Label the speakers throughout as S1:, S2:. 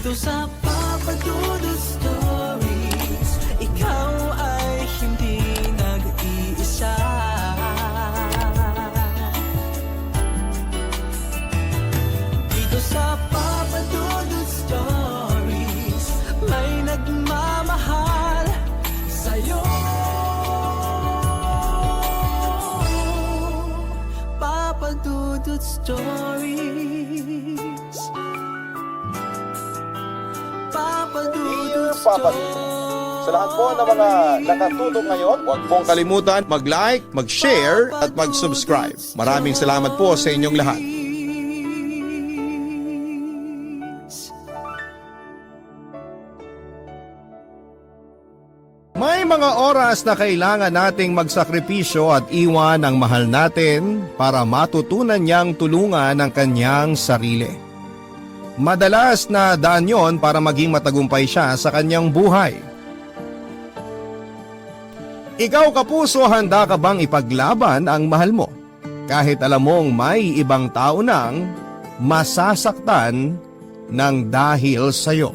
S1: Dito sa Papa Dudut Stories, ikaw ay hindi nag-iisa. Dito sa Papa Dudut Stories, may nagmamahal sa'yo. Papa Dudut Stories. Papa Dudut
S2: Papa Dudut. Sa lahat po ng mga nakatutok ngayon, huwag pong kalimutan mag-like, mag-share at mag-subscribe. Maraming salamat po sa inyong lahat. May mga oras na kailangan nating magsakripisyo at iwan ang mahal natin para matutunan niyang tulungan ang kanyang sarili. Madalas na daan yon para maging matagumpay siya sa kanyang buhay. Ikaw kapuso, handa ka bang ipaglaban ang mahal mo? Kahit alam mong may ibang tao nang masasaktan ng dahil sa'yo.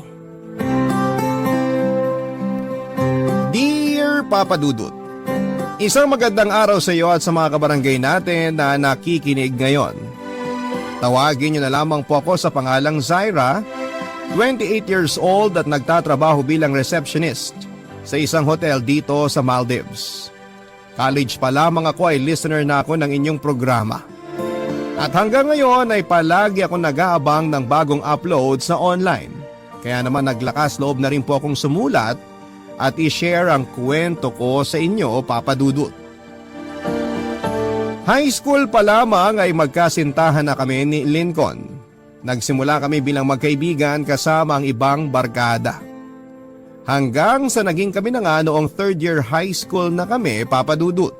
S2: Dear Papa Dudut, isang magandang araw sa iyo at sa mga kabarangay natin na nakikinig ngayon. Tawagin niyo na lamang po ako sa pangalang Zaira, 28 years old at nagtatrabaho bilang receptionist sa isang hotel dito sa Maldives. College pa lamang ako ay listener na ako ng inyong programa. At hanggang ngayon ay palagi ako nag-aabang ng bagong upload sa online. Kaya naman naglakas loob na rin po akong sumulat at i-share ang kwento ko sa inyo, Papa Dudut. High school pa lamang ay magkasintahan na kami ni Lincoln. Nagsimula kami bilang magkaibigan kasama ang ibang barkada. Hanggang sa naging kami na nga noong third year high school na kami, Papa Dudut.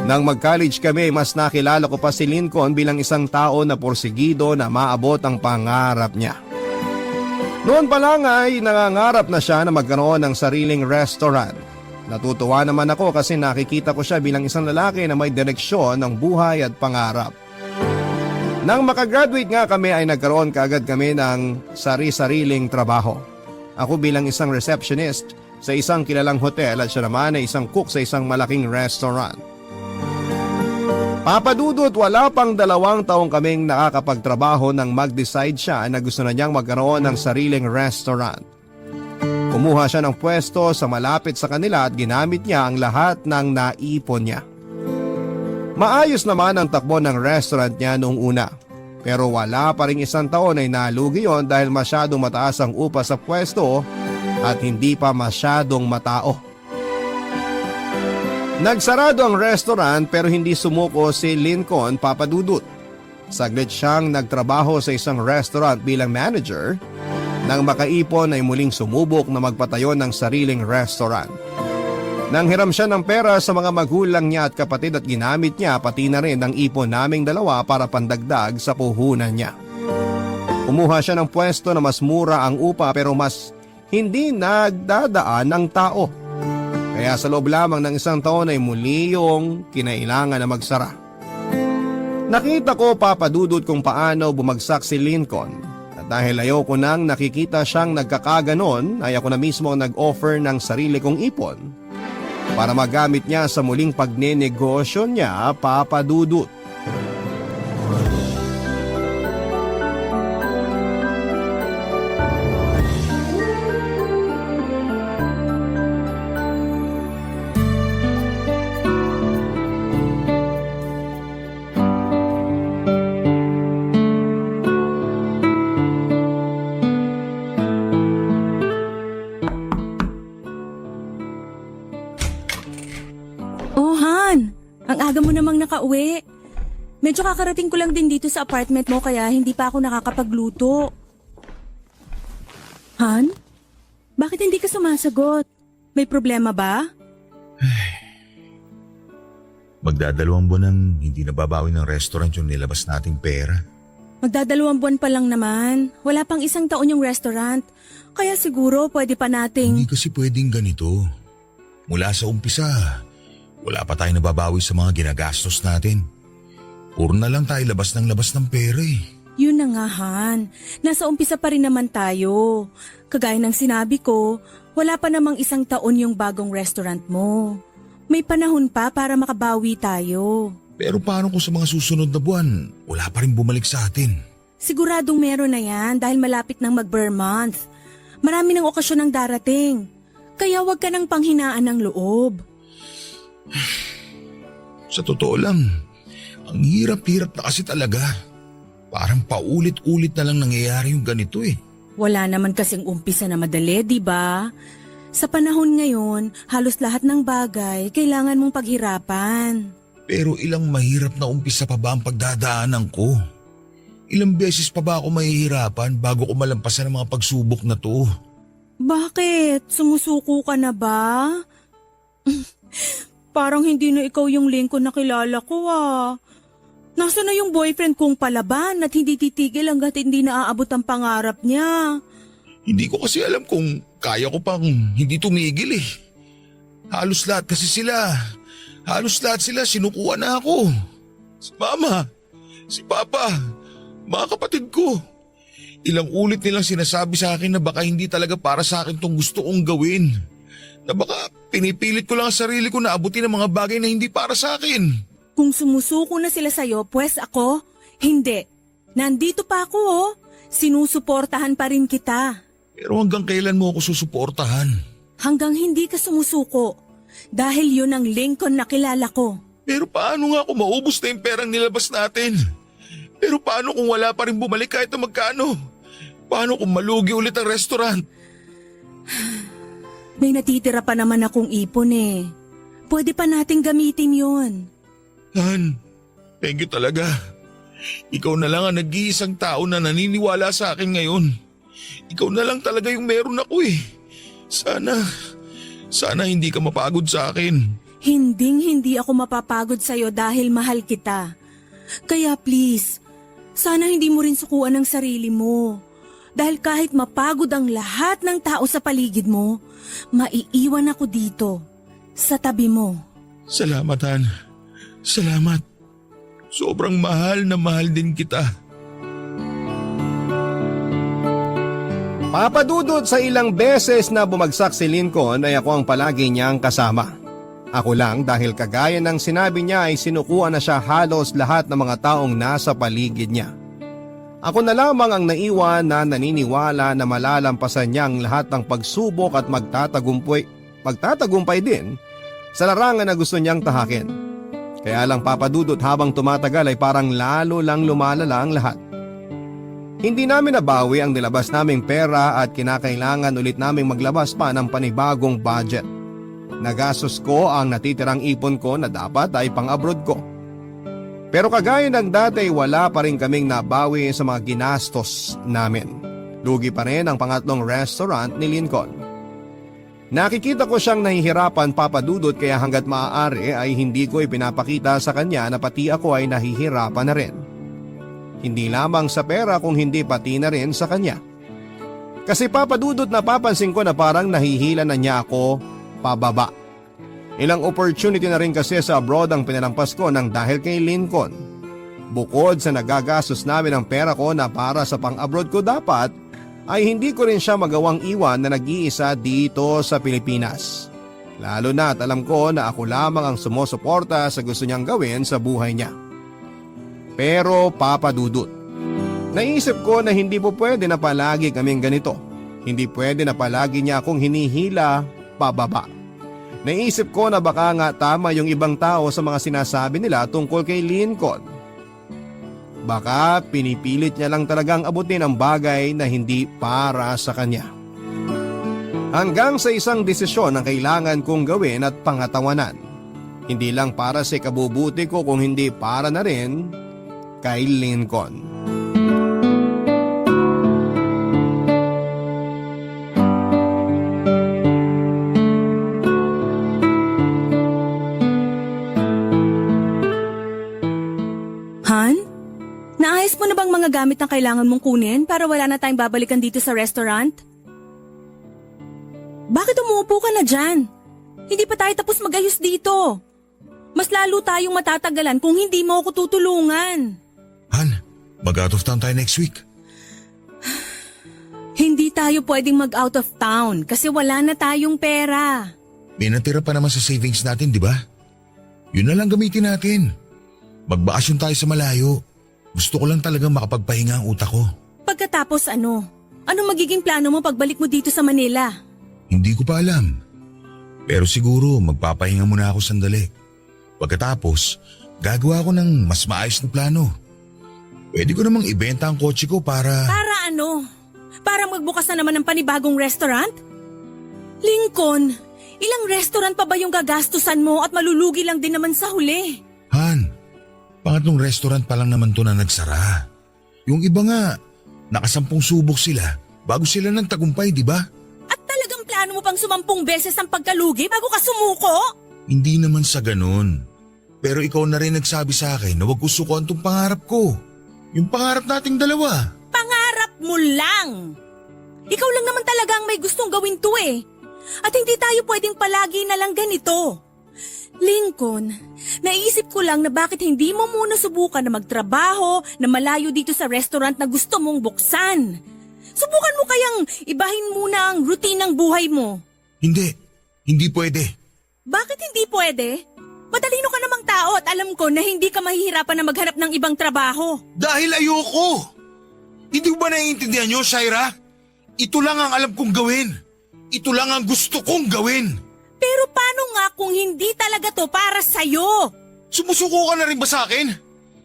S2: Nang mag-college kami, mas nakilala ko pa si Lincoln bilang isang tao na porsigido na maabot ang pangarap niya. Noon pa lang ay nangangarap na siya na magkaroon ng sariling restaurant. Natutuwa naman ako kasi nakikita ko siya bilang isang lalaki na may direksyon ng buhay at pangarap. Nang makagraduate nga kami ay nagkaroon kaagad kami ng sari-sariling trabaho. Ako bilang isang receptionist sa isang kilalang hotel at siya naman ay isang cook sa isang malaking restaurant. Papa Dudut, wala pang 2 taong kaming nakakapagtrabaho nang mag-decide siya na gusto na niyang magkaroon ng sariling restaurant. Kumuha siya ng pwesto sa malapit sa kanila at ginamit niya ang lahat ng naipon niya. Maayos naman ang takbo ng restaurant niya noong una. Pero wala pa ring 1 taon ay nalugi yon dahil masyadong mataas ang upa sa pwesto at hindi pa masyadong matao. Nagsarado ang restaurant pero hindi sumuko si Lincoln, Papa Dudut. Saglit siyang nagtrabaho sa isang restaurant bilang manager. Nang makaipon ay muling sumubok na magpatayo ng sariling restaurant. Nang hiram siya ng pera sa mga magulang niya at kapatid at ginamit niya pati na rin ang ipon naming 2 para pandagdag sa puhunan niya. Kumuha siya ng pwesto na mas mura ang upa pero mas hindi nagdadaan ng tao. Kaya sa loob lamang ng 1 taon ay muli yung kinailangan na magsara. Nakita ko, Papa Dudut, kung paano bumagsak si Lincoln. At dahil ayoko nang nakikita siyang nagkakaganon ay ako na mismo nag-offer ng sarili kong ipon para magamit niya sa muling pagnenegosyo niya, Papa Dudut.
S3: Ang aga mo namang nakauwi. Medyo kakarating ko lang din dito sa apartment mo kaya hindi pa ako nakakapagluto. Han? Bakit hindi ka sumasagot? May problema ba?
S4: Magdadalawang buwan nang hindi nababawi ng restaurant yung nilabas nating pera.
S3: Magdadalawang buwan pa lang naman. Wala pang 1 taon yung restaurant. Kaya siguro pwede pa nating…
S4: Hindi kasi pwedeng ganito. Mula sa umpisa, wala pa tayong nababawi sa mga ginagastos natin. Puro na lang tayo labas ng pera eh.
S3: Yun na nga, Han. Nasa umpisa pa rin naman tayo. Kagaya ng sinabi ko, wala pa namang 1 taon yung bagong restaurant mo. May panahon pa para makabawi tayo.
S4: Pero paano kung sa mga susunod na buwan, wala pa rin bumalik sa atin?
S3: Siguradong meron na yan dahil malapit nang mag-Burr month. Marami ng okasyon ang darating. Kaya wag ka nang panghinaan ng loob.
S4: Sa totoo lang, ang hirap-hirap na kasi talaga. Parang paulit-ulit na lang nangyayari yung ganito eh.
S3: Wala naman kasing umpisa na madali, di ba? Sa panahon ngayon, halos lahat ng bagay kailangan mong paghirapan.
S4: Pero ilang mahirap na umpisa pa ba ang pagdadaanan ko? Ilang beses pa ba ako mahihirapan bago ko malampasan ang mga pagsubok na to?
S3: Bakit? Sumusuko ka na ba? Parang hindi na ikaw yung Lincoln na kilala ko ah. Nasaan na yung boyfriend kong palaban at hindi titigil hanggat hindi naaabot ang pangarap niya?
S4: Hindi ko kasi alam kung kaya ko pang hindi tumigil eh. Halos lahat sila sinukuha na ako. Si Mama, si Papa, mga kapatid ko. Ilang ulit nilang sinasabi sa akin na baka hindi talaga para sa akin tong gusto kong gawin. Na baka pinipilit ko lang ang sarili ko na abutin ang mga bagay na hindi para sa akin.
S3: Kung sumusuko na sila sa'yo, pues ako, hindi. Nandito pa ako oh. Sinusuportahan pa rin kita.
S4: Pero hanggang kailan mo ako susuportahan?
S3: Hanggang hindi ka sumusuko. Dahil yun ang Lincoln na kilala ko.
S4: Pero paano nga kung maubos na yung perang nilabas natin? Pero paano kung wala pa rin bumalik kahit na magkano? Paano kung malugi ulit ang restaurant?
S3: May natitira pa naman akong ipon eh. Pwede pa nating gamitin yun.
S4: Han, thank you talaga. Ikaw na lang ang nag-iisang tao na naniniwala sa akin ngayon. Ikaw na lang talaga yung meron ako eh. Sana hindi ka mapagod sa akin.
S3: Hindi ako mapapagod sa'yo dahil mahal kita. Kaya please, sana hindi mo rin sukuan ang sarili mo. Dahil kahit mapagod ang lahat ng tao sa paligid mo, maiiwan ako dito, sa tabi mo.
S4: Salamat, Han. Salamat. Sobrang mahal na mahal din kita.
S2: Papadudod sa ilang beses na bumagsak si Lincoln ay ako ang palagi niyang kasama. Ako lang dahil kagaya ng sinabi niya ay sinukuan na siya halos lahat ng mga taong nasa paligid niya. Ako na lamang ang naiwan na naniniwala na malalampasan niya ang lahat ng pagsubok at magtatagumpay din sa larangan na gusto niyang tahakin. Kaya lang papadudot habang tumatagal ay parang lalo lang lumalala ang lahat. Hindi namin nabawi ang nilabas naming pera at kinakailangan ulit naming maglabas pa ng panibagong budget. Nagastos ko ang natitirang ipon ko na dapat ay pang-abroad ko. Pero kagaya ng dati wala pa rin kaming nabawi sa mga ginastos namin. Lugi pa rin ang pangatlong restaurant ni Lincoln. Nakikita ko siyang nahihirapan papadudot kaya hanggat maaari ay hindi ko ipinapakita sa kanya na pati ako ay nahihirapan na rin. Hindi lamang sa pera kung hindi pati na rin sa kanya. Kasi papadudot napapansin ko na parang nahihila na niya ako pababa. Ilang opportunity na rin kasi sa abroad ang pinalampas ko nang dahil kay Lincoln. Bukod sa nagagastos namin ang pera ko na para sa pang-abroad ko dapat, ay hindi ko rin siya magawang iwan na nag-iisa dito sa Pilipinas. Lalo na at alam ko na ako lamang ang sumusuporta sa gusto niyang gawin sa buhay niya. Pero papadudot, naisip ko na hindi po pwede na palagi kaming ganito. Hindi pwede na palagi niya akong hinihila pababa. Naisip ko na baka nga tama yung ibang tao sa mga sinasabi nila tungkol kay Lincoln. Baka pinipilit niya lang talagang abutin ang bagay na hindi para sa kanya. Hanggang sa isang desisyon ang kailangan kong gawin at pangatawanan. Hindi lang para sa ikabubuti ko kung hindi para na rin kay Lincoln.
S3: Han? Naayos mo na bang mga gamit na kailangan mong kunin para wala na tayong babalikan dito sa restaurant? Bakit umuupo ka na dyan? Hindi pa tayo tapos mag-ayos dito. Mas lalo tayong matatagalan kung hindi mo ako tutulungan.
S4: Han, Mag-out of town tayo next week.
S3: Hindi tayo pwedeng mag-out of town kasi wala na tayong pera.
S4: May natira pa naman sa savings natin, di ba? Yun na lang gamitin natin. Magbakasyon tayo sa malayo. Gusto ko lang talagang makapagpahinga ang utak ko.
S3: Pagkatapos ano? Anong magiging plano mo pagbalik mo dito sa Manila?
S4: Hindi ko pa alam. Pero siguro magpapahinga muna ako sandali. Pagkatapos, gagawa ko ng mas maayos na plano. Pwede ko namang ibenta ang kotse ko para…
S3: Para ano? Para magbukas na naman ng panibagong restaurant? Lincoln, ilang restaurant pa ba yung gagastusan mo at malulugi lang din naman sa huli?
S4: Han, pangatlong restaurant pa lang naman to na nagsara. Yung iba nga, nakasampung subok sila bago sila ng tagumpay, di ba?
S3: At talagang plano mo pang 10 beses ang pagkalugi bago ka sumuko?
S4: Hindi naman sa ganun. Pero ikaw na rin nagsabi sa akin na wag ko sukuan tong pangarap ko. Yung pangarap nating dalawa.
S3: Pangarap mo lang! Ikaw lang naman talaga ang may gustong gawin to eh. At hindi tayo pwedeng palagi na lang ganito. Lincoln, naisip ko lang na bakit hindi mo muna subukan na magtrabaho na malayo dito sa restaurant na gusto mong buksan. Subukan mo kayang ibahin muna ang routine ng buhay mo.
S4: Hindi pwede.
S3: Bakit hindi pwede? Matalino ka namang tao at alam ko na hindi ka mahihirapan na maghanap ng ibang trabaho.
S4: Dahil ayoko. Hindi mo ba naiintindihan nyo, Shaira? Ito lang ang alam kong gawin. Ito lang ang gusto kong gawin.
S3: Pero paano nga kung hindi talaga to para sa'yo?
S4: Sumusuko ka na rin ba sa akin?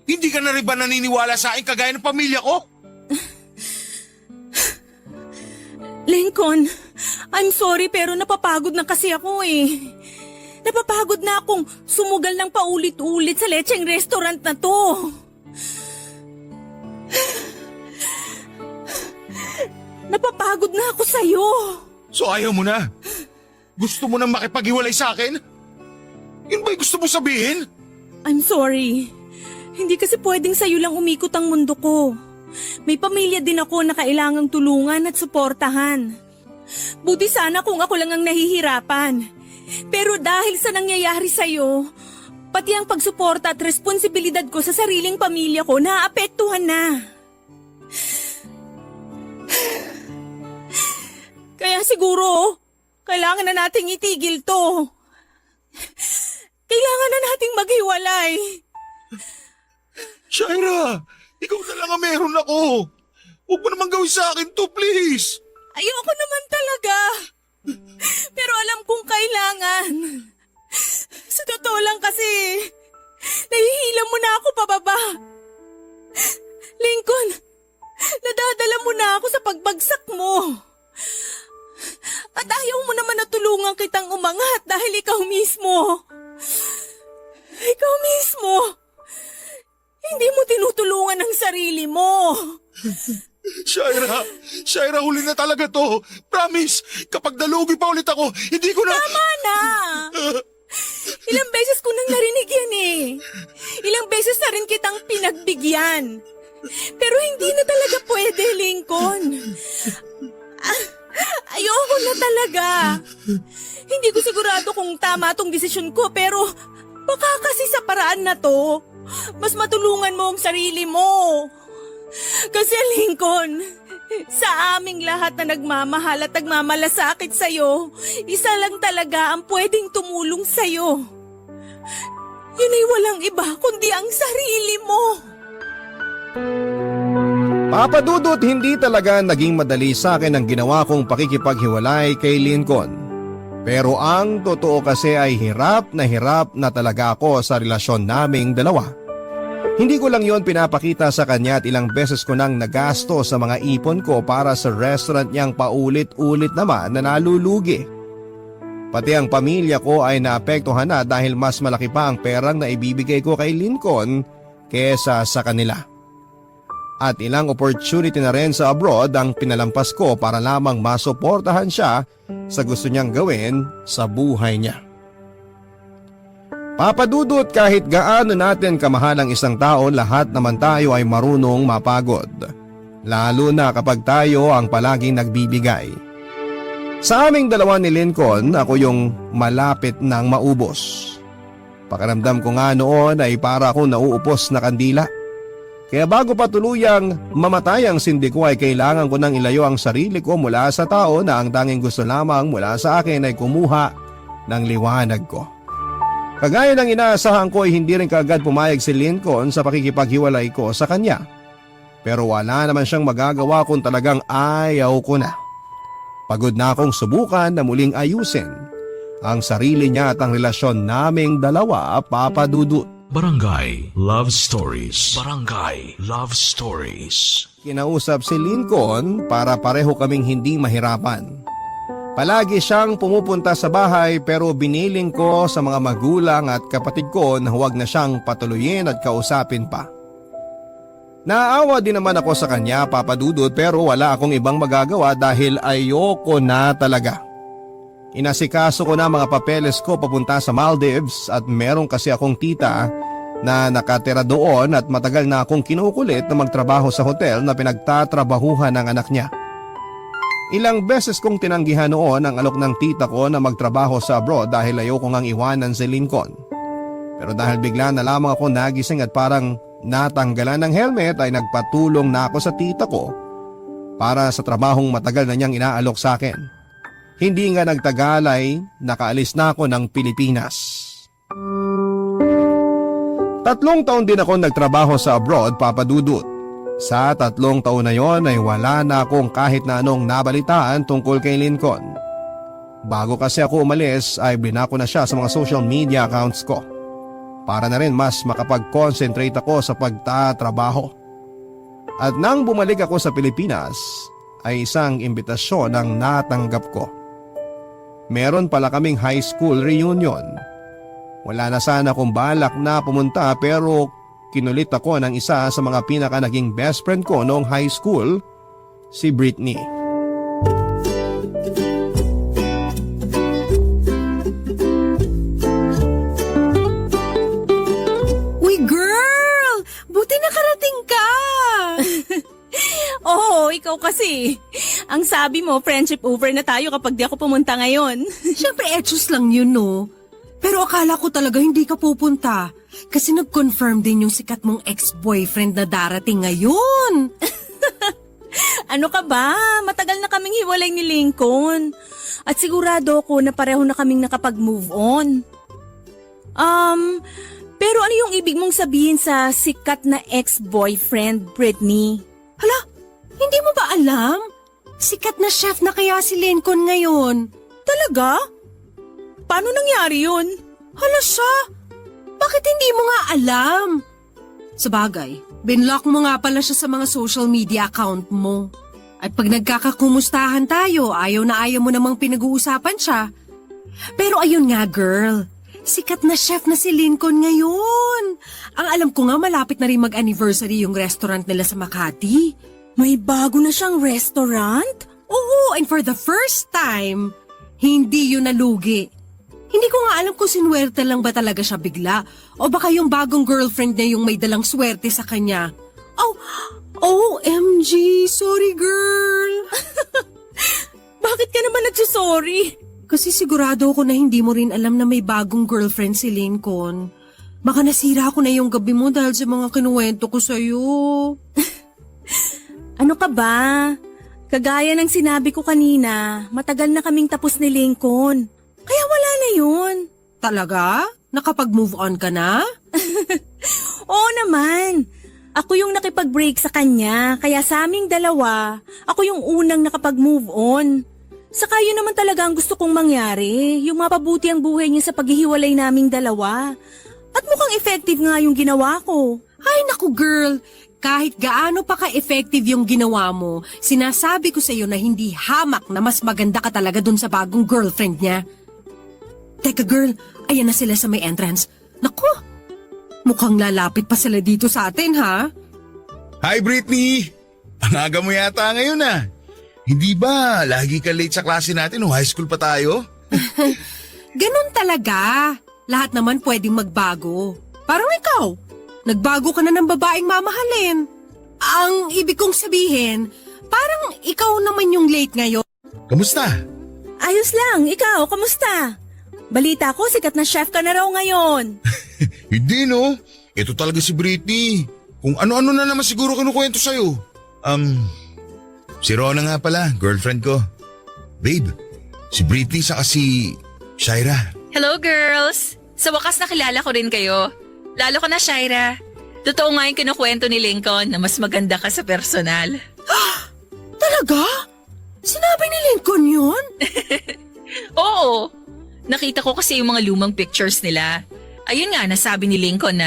S4: Hindi ka na rin ba naniniwala sa akin kagaya ng pamilya ko?
S3: Lincoln, I'm sorry pero napapagod na kasi ako eh. Napapagod na akong sumugal ng paulit-ulit sa lecheng restaurant na to. Napapagod na ako sa'yo.
S4: So ayaw mo na? Gusto mo nang makipaghiwalay sa akin? Yun ba'y gusto mo sabihin?
S3: I'm sorry. Hindi kasi pwedeng sa'yo lang umikot ang mundo ko. May pamilya din ako na kailangang tulungan at suportahan. Buti sana kung ako lang ang nahihirapan. Pero dahil sa nangyayari sa'yo, pati ang pagsuporta at responsibilidad ko sa sariling pamilya ko naapektuhan na. Kaya siguro, kailangan na nating itigil to. Kailangan na nating maghiwalay.
S4: Shaira, ikaw na lang ang meron ako. Huwag mo naman gawin sa akin to, please.
S3: Ayoko naman talaga. Pero alam kong kailangan. Sa totoo lang kasi, nahihila mo na ako pababa. Lincoln, nadadala mo na ako sa pagbagsak mo. At ayaw mo naman na tulungan kitang umangat dahil ikaw mismo. Ikaw mismo. Hindi mo tinutulungan ang sarili mo.
S4: Shaira, huli na talaga to. Promise, kapag nalugi pa ulit ako, hindi ko na…
S3: Tama na! Ilang beses ko nang narinig yan eh. Ilang beses na rin kitang pinagbigyan. Pero hindi na talaga pwede, Lincoln. Ayoko na talaga. Hindi ko sigurado kung tama tong desisyon ko pero baka kasi sa paraan na to, mas matulungan mo ang sarili mo. Kasi Lincoln, sa aming lahat na nagmamahal at nagmamalasakit sa'yo, isa lang talaga ang pwedeng tumulong sa'yo. Yun ay walang iba kundi ang sarili mo.
S2: Papa Dudut, hindi talaga naging madali sa akin ang ginawa kong pakikipaghiwalay kay Lincoln. Pero ang totoo kasi ay hirap na talaga ako sa relasyon naming dalawa. Hindi ko lang yon pinapakita sa kanya at ilang beses ko nang nagasto sa mga ipon ko para sa restaurant niyang paulit-ulit naman na nalulugi. Pati ang pamilya ko ay naapektuhan na dahil mas malaki pa ang perang na ibibigay ko kay Lincoln kesa sa kanila. At ilang opportunity na rin sa abroad ang pinalampas ko para lamang masuportahan siya sa gusto niyang gawin sa buhay niya. Papa Dudut, kahit gaano natin kamahal ang isang tao, lahat naman tayo ay marunong mapagod. Lalo na kapag tayo ang palaging nagbibigay. Sa aming dalawa ni Lincoln, ako yung malapit nang maubos. Pakiramdam ko nga noon ay para akong nauupos na kandila. Kaya bago pa tuluyang mamatay ang sindi ko ay kailangan ko nang ilayo ang sarili ko mula sa tao na ang tanging gusto lamang mula sa akin ay kumuha ng liwanag ko. Kagaya ng inaasahan ko ay hindi rin kaagad pumayag si Lincoln sa pakikipaghiwalay ko sa kanya. Pero wala naman siyang magagawa kung talagang ayaw ko na. Pagod na akong subukan na muling ayusin ang sarili niya at ang relasyon naming dalawa, Papa Dudut.
S5: Barangay Love Stories. Barangay Love Stories.
S2: Kinausap si Lincoln para pareho kaming hindi mahirapan. Palagi siyang pumupunta sa bahay pero biniling ko sa mga magulang at kapatid ko na huwag na siyang patuloyin at kausapin pa. Naawa din naman ako sa kanya, Papa Dudut, pero wala akong ibang magagawa dahil ayoko na talaga. Inasikaso ko na mga papeles ko papunta sa Maldives at meron kasi akong tita na nakatira doon at matagal na akong kinukulit na magtrabaho sa hotel na pinagtatrabahuhan ng anak niya. Ilang beses kong tinanggihan noon ang alok ng tita ko na magtrabaho sa abroad dahil ayoko ngang iwanan si Lincoln. Pero dahil bigla na lamang ako nagising at parang natanggalan ng helmet ay nagpatulong na ako sa tita ko para sa trabahong matagal na niyang inaalok sa akin. Hindi nga nagtagal ay nakaalis na ako ng Pilipinas. 3 taon din ako nagtrabaho sa abroad, Papa Dudut. Sa 3 taon na yon ay wala na akong kahit na anong nabalitaan tungkol kay Lincoln. Bago kasi ako umalis ay binako na siya sa mga social media accounts ko. Para na rin mas makapag-concentrate ako sa pagtatrabaho. At nang bumalik ako sa Pilipinas ay isang imbitasyon ang natanggap ko. Meron pala kaming high school reunion. Wala na sana akong balak na pumunta pero kinulit ako ng isa sa mga pinaka naging best friend ko noong high school, si Britney.
S3: Uy girl! Buti nakarating ka! Oo, ikaw kasi. Ang sabi mo, friendship over na tayo kapag di ako pumunta ngayon.
S6: Siyempre, etchos lang yun, no? Pero akala ko talaga hindi ka pupunta. Kasi nag-confirm din yung sikat mong ex-boyfriend na darating ngayon.
S3: Ano ka ba? Matagal na kaming hiwalay ni Lincoln. At sigurado ako na pareho na kaming nakapag-move on. Pero ano yung ibig mong sabihin sa sikat na ex-boyfriend, Britney?
S6: Hala, hindi mo ba alam? Sikat na chef na kaya si Lincoln ngayon.
S3: Talaga? Paano nangyari yun?
S6: Hala siya, bakit hindi mo nga alam? Sabagay, binlock mo nga pala siya sa mga social media account mo. At pag nagkakakumustahan tayo, ayaw na ayaw mo namang pinag-uusapan siya. Pero ayun nga girl, sikat na chef na si Lincoln ngayon. Ang alam ko nga malapit na rin mag-anniversary yung restaurant nila sa Makati.
S3: May bago na siyang restaurant?
S6: Oo, and for the first time, hindi yun nalugi. Hindi ko nga alam kung sinuwerte lang ba talaga siya bigla o baka yung bagong girlfriend niya yung may dalang swerte sa kanya. OMG, sorry girl.
S3: Bakit ka naman nagsusorry?
S6: Kasi sigurado ako na hindi mo rin alam na may bagong girlfriend si Lincoln. Baka nasira ko na yung gabi mo dahil sa mga kinuwento ko sa'yo.
S3: Ano ka ba? Kagaya ng sinabi ko kanina, matagal na kaming tapos ni Lincoln. Kaya wala na yun.
S6: Talaga? Nakapag-move on ka na?
S3: Oo naman. Ako yung nakipag-break sa kanya, kaya sa aming dalawa, ako yung unang nakapag-move on. Saka yun naman talaga ang gusto kong mangyari, yung mapabuti ang buhay niya sa paghihiwalay naming dalawa. At mukhang effective nga yung ginawa ko.
S6: Ay naku girl, kahit gaano pa ka-effective yung ginawa mo, sinasabi ko sa iyo na hindi hamak na mas maganda ka talaga dun sa bagong girlfriend niya. Teka girl, ayan na sila sa may entrance. Naku, mukhang lalapit pa sila dito sa atin ha?
S4: Hi Britney! Ang aga mo yata ngayon ah. Hindi ba lagi ka late sa klase natin o high school pa tayo?
S6: Ganun talaga. Lahat naman pwedeng magbago. Parang ikaw, nagbago ka na ng babaeng mamahalin. Ang ibig kong sabihin, parang ikaw naman yung late ngayon.
S4: Kamusta?
S3: Ayos lang, ikaw, kamusta? Balita ko, sikat na chef ka na raw ngayon.
S4: Hindi no. Ito talaga si Britney. Kung ano-ano na naman siguro kinukwento sa'yo. Si Rona nga pala, girlfriend ko. Babe, si Britney saka si Shaira.
S7: Hello girls! Sa wakas nakilala ko rin kayo. Lalo ko na Shaira. Totoo nga yung kinukwento ni Lincoln na mas maganda ka sa personal.
S6: Talaga? Sinabi ni Lincoln yun?
S7: Oo! Nakita ko kasi yung mga lumang pictures nila. Ayun nga, nasabi ni Lincoln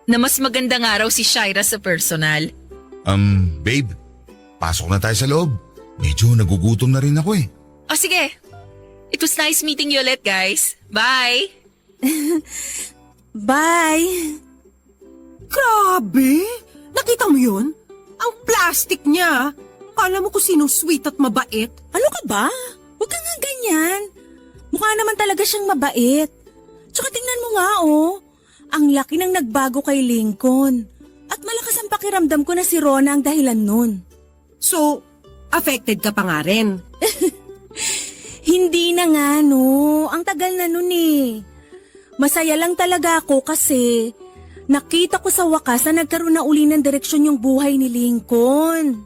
S7: na mas maganda nga raw si Shaira sa personal.
S4: Babe, pasok na tayo sa loob. Medyo nagugutom na rin ako eh.
S7: O sige. It was nice meeting you ulit, guys. Bye!
S3: Bye!
S6: Grabe! Nakita mo yun? Ang plastic niya. Kala mo kung sino sweet at mabait.
S3: Ano ka ba? Huwag ka nga ganyan. Mukha naman talaga siyang mabait. Tsaka tingnan mo nga oh. Ang laki ng nagbago kay Lincoln. At malakas ang pakiramdam ko na si Rona ang dahilan nun.
S6: So, affected ka pa nga rin.
S3: Hindi na nga no. Ang tagal na nun eh. Masaya lang talaga ako kasi nakita ko sa wakas na nagkaroon na uli ng direksyon yung buhay ni Lincoln.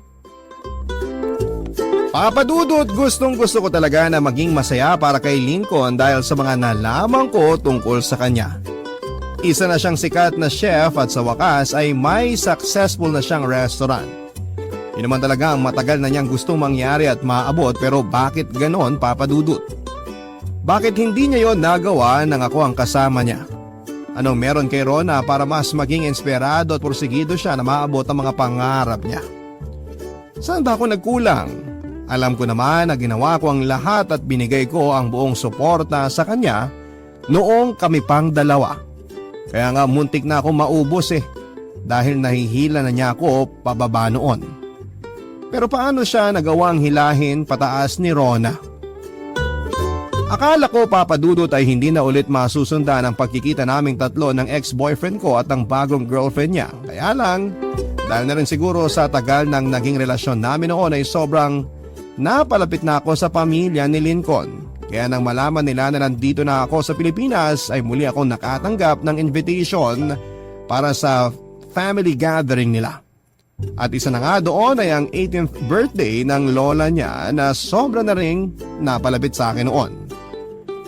S2: Papa Dudut, gustong gusto ko talaga na maging masaya para kay Lincoln dahil sa mga nalaman ko tungkol sa kanya. Isa na siyang sikat na chef at sa wakas ay may successful na siyang restaurant. Yun naman talaga ang matagal na niyang gustong mangyari at maabot, pero bakit ganon, Papa Dudut? Bakit hindi niya yon nagawa nang ako ang kasama niya? Anong meron kay Rona para mas maging inspirado at porsigido siya na maabot ang mga pangarap niya? Saan ba ako nagkulang? Alam ko naman na ginawa ko ang lahat at binigay ko ang buong suporta sa kanya noong kami pang dalawa. Kaya nga muntik na ako maubos dahil nahihila na niya ako pababa noon. Pero paano siya nagawang hilahin pataas ni Rona? Akala ko, Papa Dudut, ay hindi na ulit masusundan ang pagkikita naming tatlo ng ex-boyfriend ko at ng bagong girlfriend niya. Kaya lang, dahil na rin siguro sa tagal ng naging relasyon namin noon ay sobrang napalapit na ako sa pamilya ni Lincoln. Kaya nang malaman nila na nandito na ako sa Pilipinas ay muli akong nakatanggap ng invitation para sa family gathering nila. At isa na nga doon ay ang 18th birthday ng lola niya na sobra na ring napalapit sa akin noon.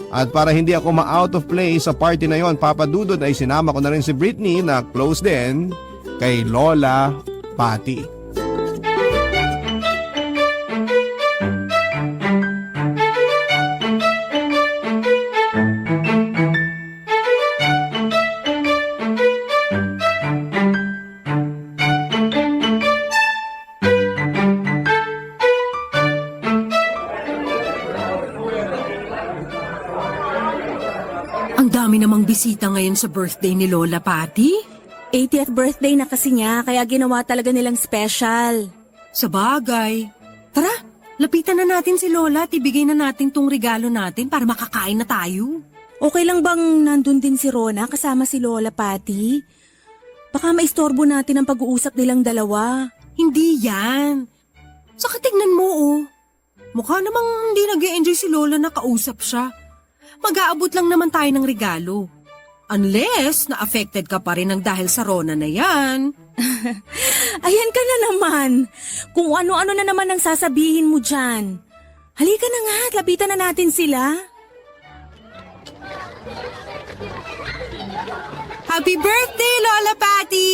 S2: At para hindi ako ma-out of place sa party na yon, Papa Dudut, ay sinama ko na rin si Britney na close din kay Lola Patty.
S6: Ang dami namang bisita ngayon sa birthday ni Lola Patty.
S3: 80th birthday na kasi niya kaya ginawa talaga nilang special.
S6: Sa bagay. Tara, lapitan na natin si Lola at ibigay na natin tong regalo natin para makakain na tayo.
S3: Okay lang bang nandun din si Rona kasama si Lola Patty? Baka maistorbo natin ang pag-uusap nilang dalawa.
S6: Hindi yan. Saka tignan mo Mukha namang hindi nag-e-enjoy si Lola na kausap siya. Mag-aabot lang naman tayo ng regalo. Unless na-affected ka pa rin ng dahil sa Rona na yan.
S3: Ayan ka na naman. Kung ano-ano na naman ang sasabihin mo dyan. Halika na nga, lapitan na natin sila.
S6: Happy birthday, Lola Patty!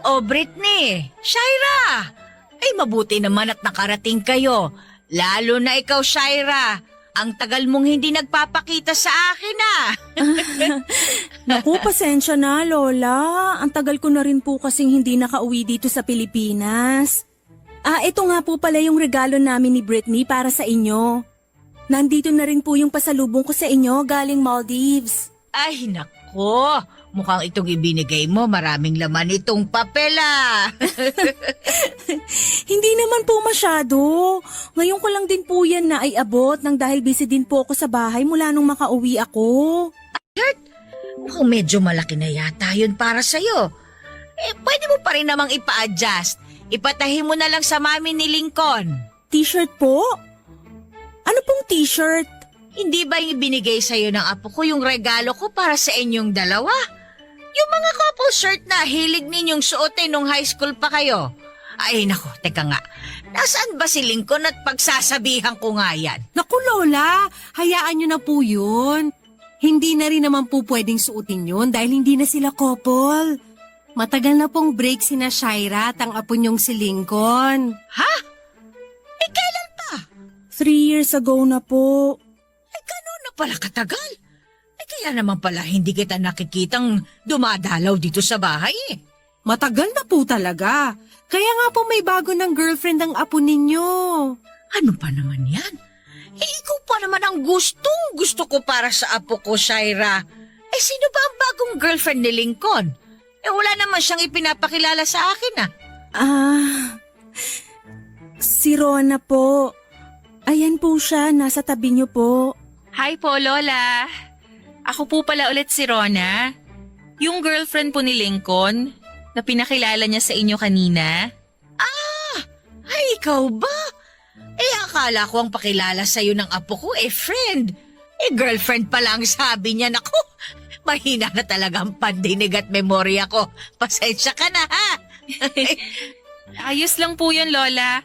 S8: Oh, Britney! Shaira! Ay, mabuti naman at nakarating kayo. Lalo na ikaw, Shaira. Ang tagal mong hindi nagpapakita sa akin,
S3: Naku, pasensya na, Lola. Ang tagal ko na rin po kasing hindi nakauwi dito sa Pilipinas. Ito nga po pala yung regalo namin ni Britney para sa inyo. Nandito na rin po yung pasalubong ko sa inyo galing Maldives.
S8: Ay, nako. Mukhang itong ibinigay mo, maraming laman itong papel,
S3: Hindi naman po masyado. Ngayon ko lang din po yan na ay abot nang dahil busy din po ako sa bahay mula nung makauwi ako.
S8: Mukhang medyo malaki na yata yun para sa'yo. Pwede mo pa rin namang ipa-adjust. Ipatahi mo na lang sa mami ni Lincoln.
S3: T-shirt po? Ano pong t-shirt?
S8: Hindi ba yung ibinigay sa'yo ng apo ko yung regalo ko para sa inyong dalawa? Yung mga couple shirt na hilig ninyong suotin nung high school pa kayo. Ay nako, teka nga. Nasaan ba si Lincoln at pagsasabihan ko nga yan?
S6: Naku Lola, hayaan nyo na po yun. Hindi na rin naman po pwedeng suotin yun dahil hindi na sila couple. Matagal na pong break sina Shaira at ang apo niyong si Lincoln.
S8: Ha? Eh kailan pa?
S3: 3 years ago na po.
S8: Eh gano'n na pala katagal. Eh kaya naman pala hindi kita nakikitang dumadalaw dito sa bahay eh.
S6: Matagal na po talaga. Kaya nga po may bago ng girlfriend ang apo ninyo.
S8: Ano pa naman yan? Eh ikaw pa naman ang gusto ko para sa apo ko, Shaira. Eh sino ba ang bagong girlfriend ni Lincoln? Eh wala naman siyang ipinapakilala sa akin ah.
S3: Si Rona po. Ayan po siya, nasa tabi niyo po.
S7: Hi po, Lola. Ako po pala ulit si Rona. Yung girlfriend po ni Lincoln na pinakilala niya sa inyo kanina.
S8: Ay, ikaw ba? Eh akala ko ang pakilala sa'yo ng apo ko friend. Eh girlfriend pa lang sabi niya. Naku, mahina na talaga ang pandinig at memorya ko. Pasensya ka na ha.
S7: Ayos lang po yun, Lola.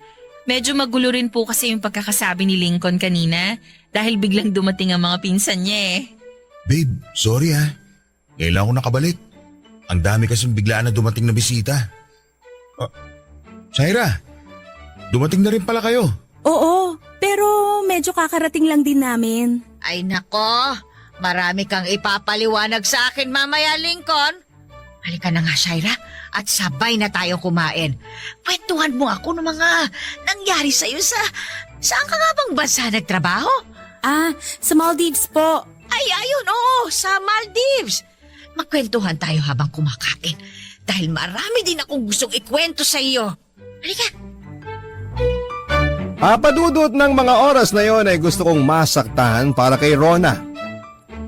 S7: Medyo magulo rin po kasi yung pagkakasabi ni Lincoln kanina dahil biglang dumating ang mga pinsan niya
S4: Babe, sorry ha. Kailangan ko nakabalik. Ang dami kasing biglaan na dumating na bisita. Shaira, dumating na rin pala kayo.
S3: Oo, pero medyo kakarating lang din namin.
S8: Ay nako, marami kang ipapaliwanag sa akin mamaya, Lincoln. Halika na nga, Shaira, at sabay na tayo kumain. Kwentuhan mo ako ng mga nangyari sa'yo saan ka nga bang bansa nagtrabaho?
S3: Sa Maldives po.
S8: Ay, ayun, oo, sa Maldives. Magkwentuhan tayo habang kumakain dahil marami din akong gustong ikwento sa iyo. Halika.
S2: Papadudot ng mga oras na yon ay gusto kong masaktan para kay Rona.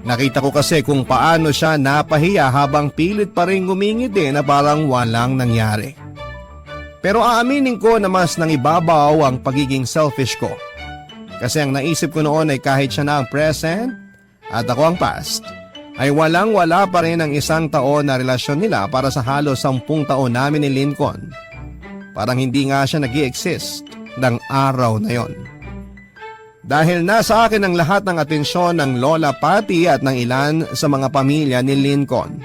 S2: Nakita ko kasi kung paano siya napahiya habang pilit pa rin ngumingiti na parang walang nangyari. Pero aaminin ko na mas nangibabaw ang pagiging selfish ko. Kasi ang naisip ko noon ay kahit siya na ang present at ako ang past, ay walang-wala pa rin ang 1 taon na relasyon nila para sa halos 10 taon namin ni Lincoln. Parang hindi nga siya nag-i-exist ng araw na yon. Dahil nasa akin ang lahat ng atensyon ng Lola Patty at ng ilan sa mga pamilya ni Lincoln.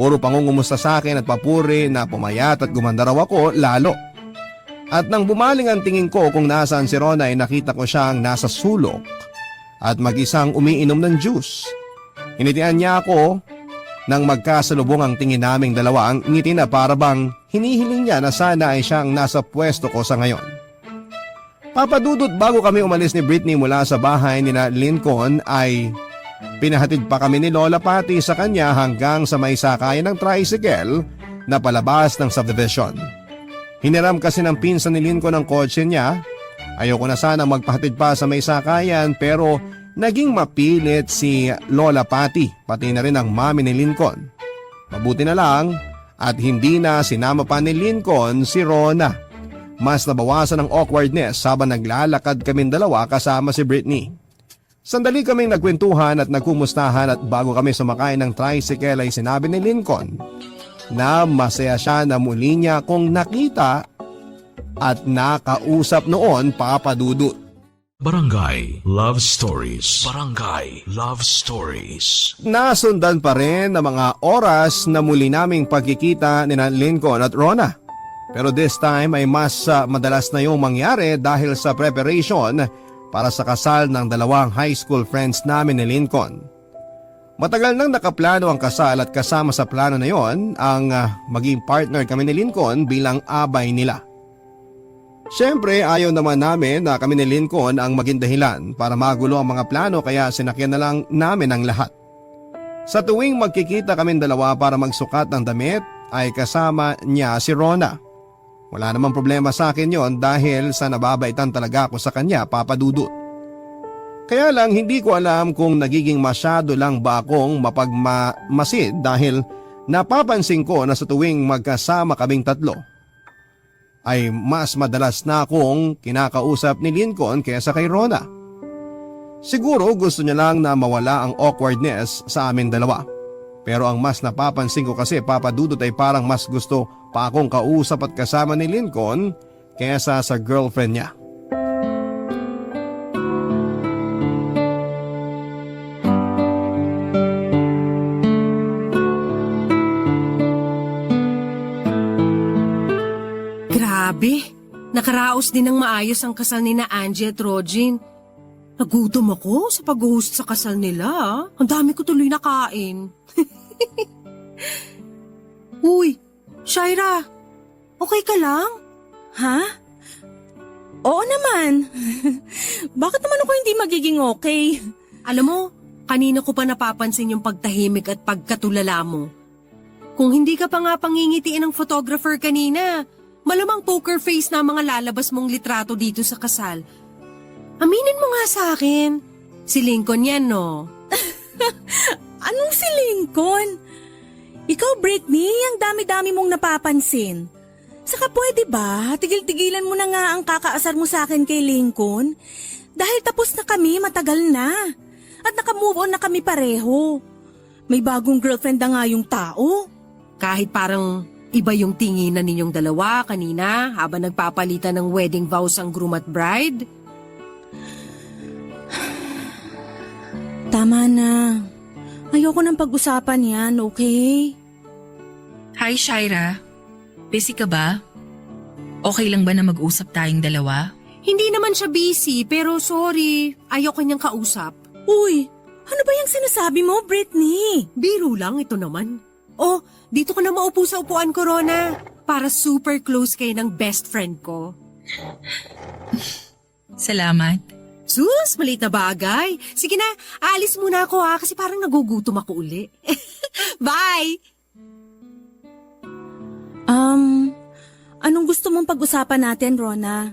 S2: Puro pangungumusta sa akin at papuri na pumayat at gumanda raw ako lalo. At nang bumaling ang tingin ko kung nasaan si Rona ay nakita ko siyang nasa sulok at mag-isang umiinom ng juice. Hinitian niya ako nang magkasalubong ang tingin naming dalawa, ang ngiti na para bang hinihiling niya na sana ay siyang nasa pwesto ko sa ngayon. Papadudot, bago kami umalis ni Britney mula sa bahay ni Lincoln ay pinahatid pa kami ni Lola Patty sa kanya hanggang sa may sakayan ng tricycle na palabas ng subdivision. Hiniram kasi ng pinsan ni Lincoln ang kotse niya. Ayoko na sana magpahatid pa sa may sakayan pero naging mapilit si Lola Patty, pati na rin ang mami ni Lincoln. Mabuti na lang at hindi na sinama pa ni Lincoln si Rona. Mas nabawasan ang awkwardness habang naglalakad kaming dalawa kasama si Britney. Sandali kaming nagkwentuhan at nagkumustahan at bago kami sumakay ng tricycle ay sinabi ni Lincoln na masaya siya na muli niya akong nakita at nakausap noon, Papa Dudut.
S5: Barangay Love Stories. Barangay Love Stories.
S2: Nasundan pa rin ng mga oras na muli naming pagkikita ni Lincoln at Rona. Pero this time ay mas madalas na yung mangyari dahil sa preparation para sa kasal ng 2 high school friends namin ni Lincoln. Matagal nang nakaplano ang kasal at kasama sa plano na yon ang maging partner kami ni Lincoln bilang abay nila. Siyempre ayaw naman namin na kami ni Lincoln ang maging dahilan para magulo ang mga plano kaya sinakyan na lang namin ang lahat. Sa tuwing magkikita kaming dalawa para magsukat ng damit ay kasama niya si Rona. Wala namang problema sa akin yon dahil sa nababaitan talaga ako sa kanya, Papa Dudut. Kaya lang hindi ko alam kung nagiging masyado lang ba akong mapagmasid dahil napapansin ko na sa tuwing magkasama kaming tatlo ay mas madalas na akong kinakausap ni Lincoln kaysa kay Rona. Siguro gusto niya lang na mawala ang awkwardness sa amin dalawa. Pero ang mas napapansin ko kasi Papa Dudut ay parang mas gusto pa akong kausap at kasama ni Lincoln kaysa sa girlfriend niya.
S6: Grabe, nakaraos din ng maayos ang kasal ni na Angie at Rogin. Nagutom ako sa pag-host sa kasal nila. Ang dami ko tuloy nakain. Uy, Shaira, okay ka lang?
S3: Ha? Oo naman. Bakit naman ako hindi magiging okay?
S6: Alam mo, kanina ko pa napapansin yung pagtahimik at pagkatulala mo. Kung hindi ka pa nga pangingitiin ng photographer kanina, malamang poker face na mga lalabas mong litrato dito sa kasal. Aminin mo nga sa akin. Si Lincoln yan, no?
S3: Anong si Lincoln? Ikaw, Britney, ang dami-dami mong napapansin. Saka pwede ba, tigil-tigilan mo na nga ang kakaasar mo sa akin kay Lincoln? Dahil tapos na kami, matagal na. At nakamove on na kami pareho. May bagong girlfriend na nga yung tao.
S6: Kahit parang iba yung tinginan ninyong dalawa kanina habang nagpapalitan ng wedding vows ang groom at bride.
S3: Tama na. Ayoko nang pag-usapan yan, okay?
S7: Hi, Shaira. Busy ka ba? Okay lang ba na mag-usap tayong dalawa?
S6: Hindi naman siya busy, pero sorry, ayaw kanyang kausap.
S3: Uy, ano ba yung sinasabi mo, Britney?
S6: Biro lang ito naman. Oh, dito ka na maupo sa upuan ko, Rona. Para super close kayo ng best friend ko.
S7: Salamat.
S6: Sus, maliit na bagay. Sige na, aalis muna ako kasi parang nagugutom ako uli. Bye!
S3: Anong gusto mong pag-usapan natin, Rona?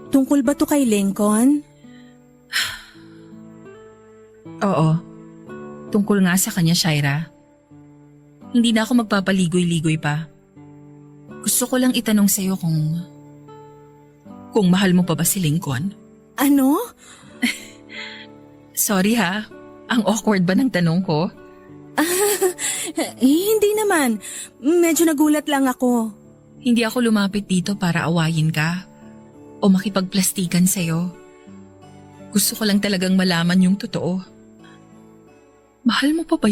S3: Tungkol ba to kay Lincoln?
S7: Oo. Tungkol nga sa kanya, Shaira. Hindi na ako magpapaligoy-ligoy pa. Gusto ko lang itanong sa'yo kung mahal mo pa ba si Lincoln?
S3: Ano?
S7: Sorry ha, ang awkward ba ng tanong ko?
S3: Hindi naman. Medyo nagulat lang ako.
S7: Hindi ako lumapit dito para awayin ka o makipagplastikan sa'yo. Gusto ko lang talagang malaman yung totoo. Mahal mo pa ba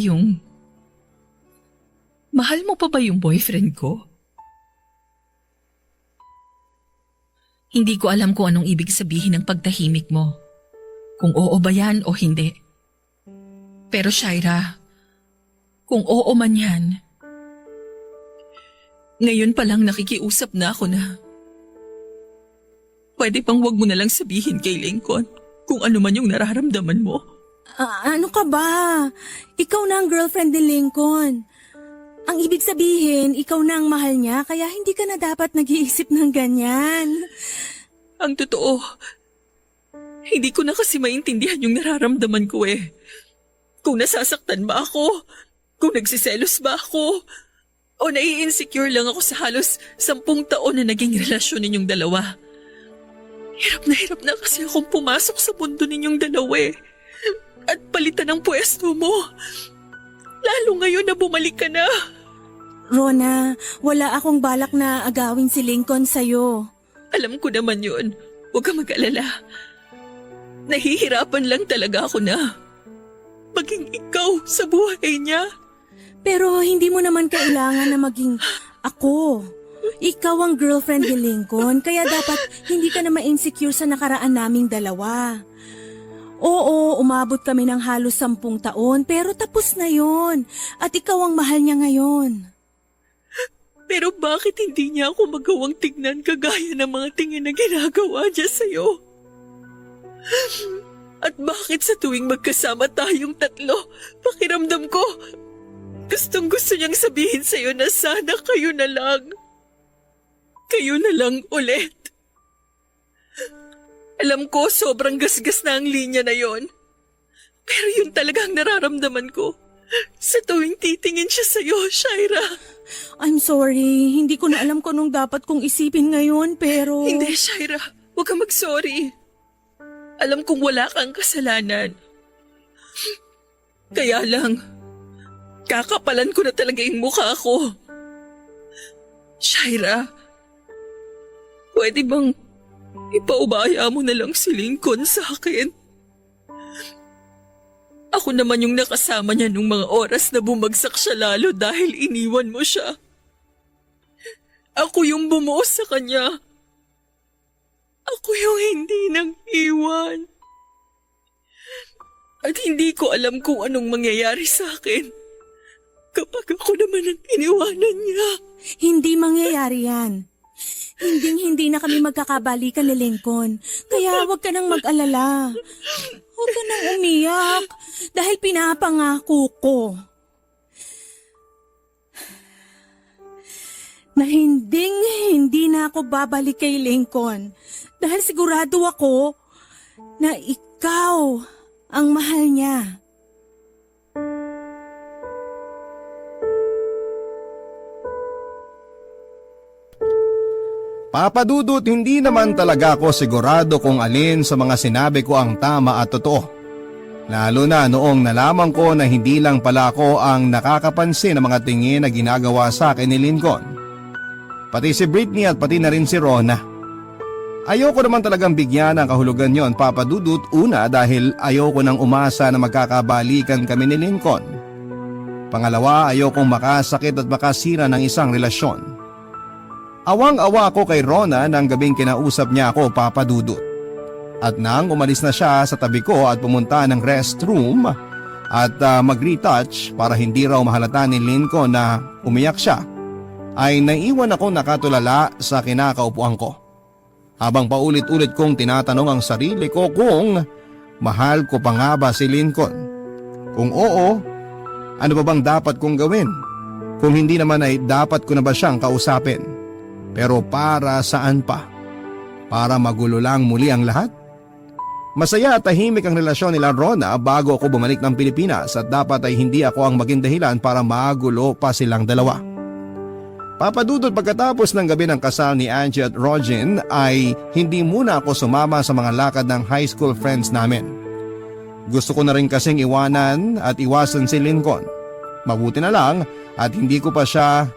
S7: yung boyfriend ko? Hindi ko alam kung anong ibig sabihin ng pagtahimik mo. Kung oo ba yan o hindi. Pero Shaira, kung oo man yan, ngayon pa lang nakikiusap na ako na pwede pang wag mo na lang sabihin kay Lincoln kung ano man yung nararamdaman mo.
S3: Ano ka ba? Ikaw na ang girlfriend ni Lincoln. Ang ibig sabihin, ikaw na ang mahal niya kaya hindi ka na dapat nag-iisip ng ganyan.
S7: Ang totoo, hindi ko na kasi maintindihan yung nararamdaman ko eh. Kung nasasaktan ba ako? Kung nagsiselos ba ako? O nai-insecure lang ako sa halos 10 taon na naging relasyon ninyong dalawa? Hirap na kasi akong pumasok sa mundo ninyong dalawa eh. At palitan ang pwesto mo. Lalo ngayon na bumalik ka na.
S3: Rona, wala akong balak na agawin si Lincoln sa'yo.
S7: Alam ko naman yun. Huwag ka mag-alala. Nahihirapan lang talaga ako na maging ikaw sa buhay niya.
S3: Pero hindi mo naman kailangan na maging ako. Ikaw ang girlfriend ni Lincoln, kaya dapat hindi ka na ma-insecure sa nakaraan naming dalawa. Oo, umabot kami ng halos 10 taon, pero tapos na yon. At ikaw ang mahal niya ngayon.
S7: Pero bakit hindi niya ako magawang tignan kagaya ng mga tingin na ginagawa niya sa'yo? At bakit sa tuwing magkasama tayong tatlo, pakiramdam ko, gustong-gusto niyang sabihin sa'yo na sana kayo na lang. Kayo na lang ulit. Alam ko sobrang gasgas na ang linya na yon. Pero yun talagang nararamdaman ko. Sa tuwing titingin siya sa'yo, Shaira.
S3: I'm sorry, hindi ko na alam kung anong dapat kong isipin ngayon, pero...
S7: Hindi, Shaira. Huwag kang mag-sorry. Alam kong wala kang kasalanan. Kaya lang, Kakapalan ko na talaga yung mukha ko. Shaira, pwede bang ipaubaya mo na lang si Lincoln sa akin? Ako naman yung nakasama niya nung mga oras na bumagsak siya lalo dahil iniwan mo siya. Ako yung bumuo sa kanya. Ako yung hindi nang iwan. At hindi ko alam kung anong mangyayari sa akin kapag ako naman ang iniwanan niya.
S3: Hindi mangyayari yan. Hindi na kami magkakabalikan ni Lincoln. Kaya huwag ka nang mag-alala. Huwag ka nang umiyak. Dahil pinapangako ko na hindi na ako babalik kay Lincoln. Dahil sigurado ako na ikaw ang mahal niya.
S2: Papa Dudut, hindi naman talaga ako sigurado kung alin sa mga sinabi ko ang tama at totoo. Lalo na noong nalaman ko na hindi lang pala ako ang nakakapansin ng mga tingin na ginagawa sa akin ni Lincoln. Pati si Britney at pati na rin si Rona. Ayoko naman talagang bigyan ng kahulugan yon, Papa Dudut. Una, dahil ayoko nang umasa na magkakabalikan kami ni Lincoln. Pangalawa, ayokong makasakit at makasira ng isang relasyon. Awang-awa ako kay Rona nang gabing kinausap niya ako, Papa Dudut. At nang umalis na siya sa tabi ko at pumunta ng restroom at mag-retouch para hindi raw mahalata ni Lincoln na umiyak siya, ay naiwan ako nakatulala sa kinakaupuan ko. Habang paulit-ulit kong tinatanong ang sarili ko kung mahal ko pa nga ba si Lincoln. Kung oo, ano ba bang dapat kong gawin? Kung hindi naman ay dapat ko na ba siyang kausapin? Pero para saan pa? Para magulo lang muli ang lahat? Masaya at tahimik ang relasyon nila Rona bago ako bumalik ng Pilipinas at dapat ay hindi ako ang maging dahilan para magulo pa silang dalawa. Papa Dudut, pagkatapos ng gabi ng kasal ni Angie at Rogin ay hindi muna ako sumama sa mga lakad ng high school friends namin. Gusto ko na rin kasing iwanan at iwasan si Lincoln. Mabuti na lang at hindi ko pa siya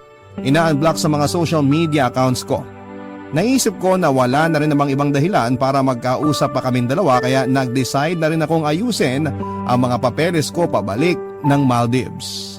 S2: ina-unblock sa mga social media accounts ko. Naisip ko na wala na rin namang ibang dahilan para magkausap pa kaming dalawa kaya nag-decide na rin akong ayusin ang mga papeles ko pabalik ng Maldives.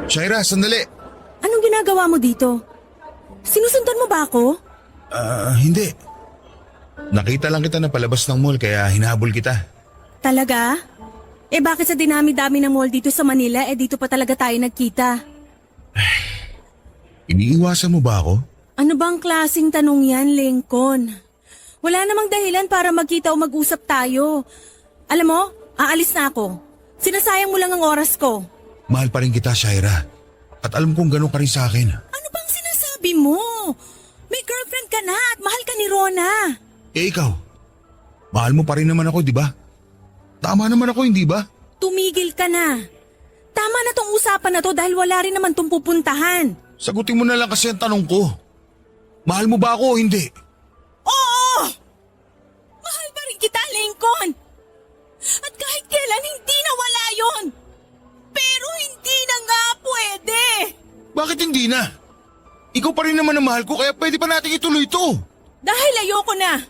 S4: Shaira, sandali.
S3: Anong ginagawa mo dito? Sinusundan mo ba ako?
S4: Hindi. Nakita lang kita na palabas ng mall kaya hinahabol kita.
S3: Talaga? Eh bakit sa dinami-dami ng mall dito sa Manila dito pa talaga tayo nagkita?
S4: Iniiwasan mo ba ako?
S3: Ano bang klaseng tanong yan, Lincoln? Wala namang dahilan para magkita o mag-usap tayo. Alam mo, aalis na ako. Sinasayang mo lang ang oras ko.
S4: Mahal pa rin kita, Shaira. At alam kong ganun ka rin sa akin.
S3: Ano bang sinasabi mo? May girlfriend ka na at mahal ka ni Rona.
S4: Eh ikaw, mahal mo pa rin naman ako, di ba? Tama naman ako, hindi ba?
S3: Tumigil ka na. Tama na tong usapan na to dahil wala rin naman tong pupuntahan.
S4: Sagutin mo na lang kasi ang tanong ko. Mahal mo ba ako o hindi?
S3: Oo! Mahal pa rin kita, Lincoln. At kahit kailan hindi nawala yon. Pero hindi na nga pwede.
S4: Bakit hindi na? Ikaw pa rin naman ang mahal ko kaya pwede pa natin ituloy ito.
S3: Dahil ayoko na.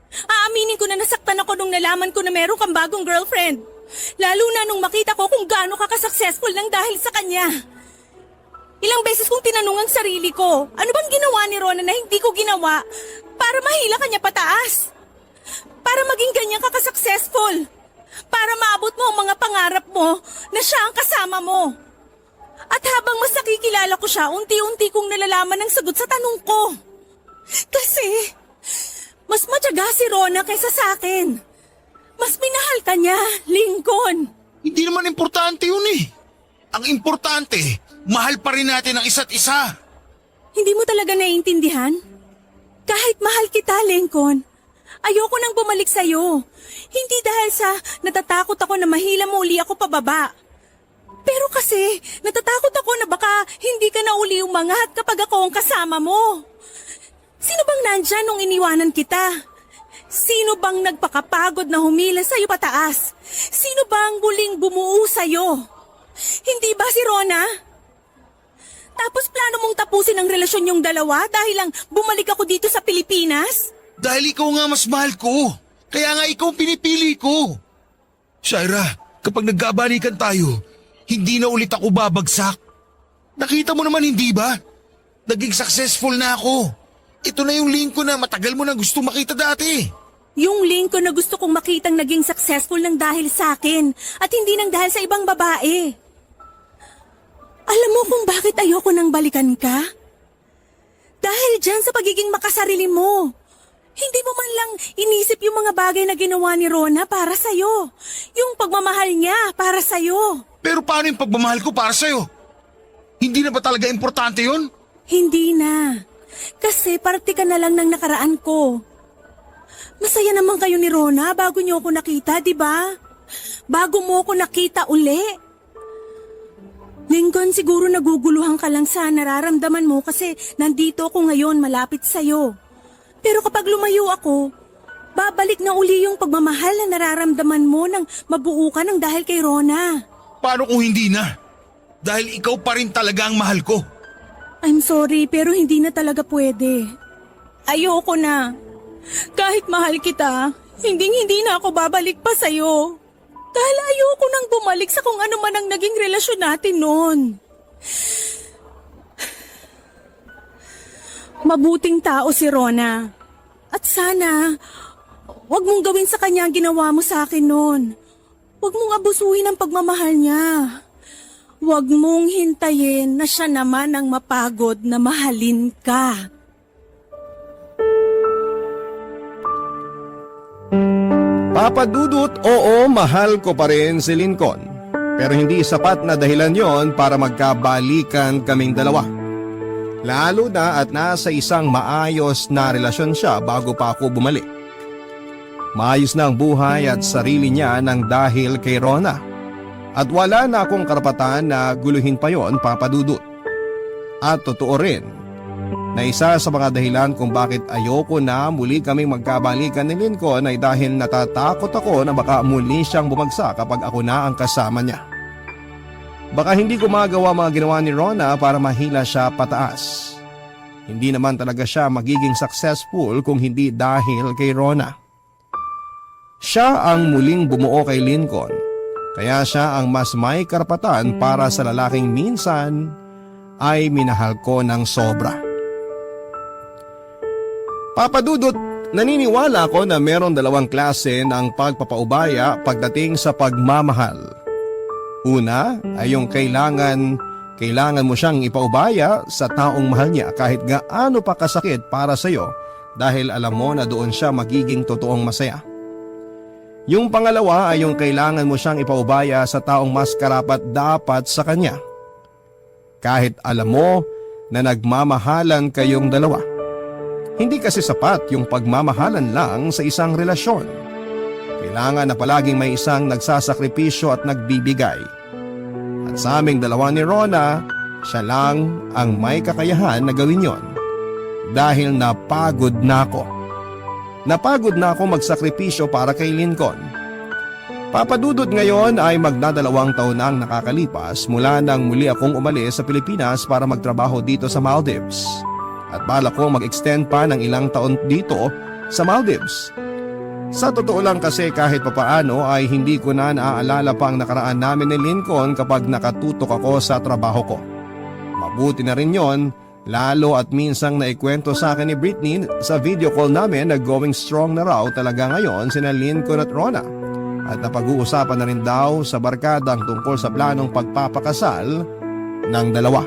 S3: Aaminin ko na nasaktan ako nung nalaman ko na meron kang bagong girlfriend. Lalo na nung makita ko kung gaano ka ka-successful lang dahil sa kanya. Ilang beses kong tinanong ang sarili ko, ano bang ginawa ni Rona na hindi ko ginawa para mahila kanya pataas? Para maging ganyan ka ka-successful? Para maabot mo ang mga pangarap mo na siya ang kasama mo? At habang mas nakikilala ko siya, unti-unti kong nalalaman ang sagot sa tanong ko. Kasi, mas matyaga si Rona kaysa sa akin. Mas minahal ka niya, Lincoln.
S4: Hindi naman importante yun eh. Ang importante, mahal pa rin natin ang isa't isa.
S3: Hindi mo talaga naiintindihan? Kahit mahal kita, Lincoln, Ayoko nang bumalik sa'yo. Hindi dahil sa natatakot ako na mahila mo uli ako pababa. Pero kasi natatakot ako na baka hindi ka na uli umangat kapag ako ang kasama mo. Sino bang nandyan nung iniwanan kita? Sino bang nagpakapagod na humila sa'yo pataas? Sino bang muling bumuo sa'yo? Hindi ba si Rona? Tapos plano mong tapusin ang relasyon yung dalawa dahil lang bumalik ako dito sa Pilipinas?
S4: Dahil ikaw nga mas mahal ko. Kaya nga ikaw ang pinipili ko. Shaira, kapag nagkabalikan tayo, hindi na ulit ako babagsak. Nakita mo naman hindi ba? Naging successful na ako. Ito na yung link ko na matagal mo na gusto makita dati.
S3: Yung link ko na gusto kong makitang naging successful ng dahil sa akin at hindi nang dahil sa ibang babae. Alam mo kung bakit ayoko nang balikan ka? Dahil dyan sa pagiging makasarili mo. Hindi mo man lang inisip yung mga bagay na ginawa ni Rona para sa'yo. Yung pagmamahal niya para sa'yo.
S4: Pero paano yung pagmamahal ko para sa'yo? Hindi na ba talaga importante yun?
S3: Hindi na. Kasi parte ka na lang ng nakaraan ko. Masaya naman kayo ni Rona bago niyo ako nakita, di ba? Bago mo ako nakita uli. Lincoln, siguro naguguluhan ka lang sa nararamdaman mo kasi nandito ako ngayon malapit sa'yo. Pero kapag lumayo ako, babalik na uli yung pagmamahal na nararamdaman mo nang mabuo ka ng dahil kay Rona.
S4: Paano kung hindi na? Dahil ikaw pa rin talaga ang mahal ko.
S3: I'm sorry pero hindi na talaga pwede. Ayoko na. Kahit mahal kita, hindi na ako babalik pa sa'yo. Dahil ayoko nang bumalik sa kung ano man ang naging relasyon natin noon. Mabuting tao si Rona. At sana, wag mong gawin sa kanya ang ginawa mo sa akin noon. Wag mong abusuhin ang pagmamahal niya. Wag mong hintayin na siya naman ang mapagod na mahalin ka.
S2: Papa Dudut, oo, mahal ko pa rin si Lincoln. Pero hindi sapat na dahilan yon para magkabalikan kaming dalawa. Lalo na at nasa isang maayos na relasyon siya bago pa ako bumalik. Maayos na ang buhay at sarili niya nang dahil kay Rona. At wala na akong karapatan na guluhin pa yon, Papa Dudut. At totoo rin na isa sa mga dahilan kung bakit ayoko na muli kaming magkabalikan ni Lincoln ay dahil natatakot ako na baka muli siyang bumagsak kapag ako na ang kasama niya. Baka hindi ko magawa mga ginawa ni Rona para mahila siya pataas. Hindi naman talaga siya magiging successful kung hindi dahil kay Rona. Siya ang muling bumuo kay Lincoln, kaya siya ang mas may karapatan para sa lalaking minsan ay minahal ko ng sobra. Papa Dudut, naniniwala ako na meron dalawang klase ng pagpapaubaya pagdating sa pagmamahal. Una ay yung kailangan mo siyang ipaubaya sa taong mahal niya kahit gaano pa kasakit para sa iyo dahil alam mo na doon siya magiging totoong masaya. Yung pangalawa ay yung kailangan mo siyang ipaubaya sa taong mas karapat-dapat sa kanya. Kahit alam mo na nagmamahalan kayong dalawa. Hindi kasi sapat yung pagmamahalan lang sa isang relasyon. Kailangan na palaging may isang nagsasakripisyo at nagbibigay. At sa aming dalawa ni Rona, siya lang ang may kakayahan na gawin yon. Dahil napagod na ako. Napagod na ako magsakripisyo para kay Lincoln. Papa Dudut, ngayon ay magdadalawang taon na ang nakakalipas mula nang muli akong umalis sa Pilipinas para magtrabaho dito sa Maldives. At balak ko mag-extend pa ng ilang taon dito sa Maldives. Sa totoo lang kasi kahit papaano ay hindi ko na naaalala pa ang nakaraan namin ni Lincoln kapag nakatutok ako sa trabaho ko. Mabuti na rin yon, lalo at minsang naikwento sa akin ni Britney sa video call namin na going strong na raw talaga ngayon sina Lincoln at Rona. At napag-uusapan na rin daw sa barkadang tungkol sa planong pagpapakasal ng dalawa.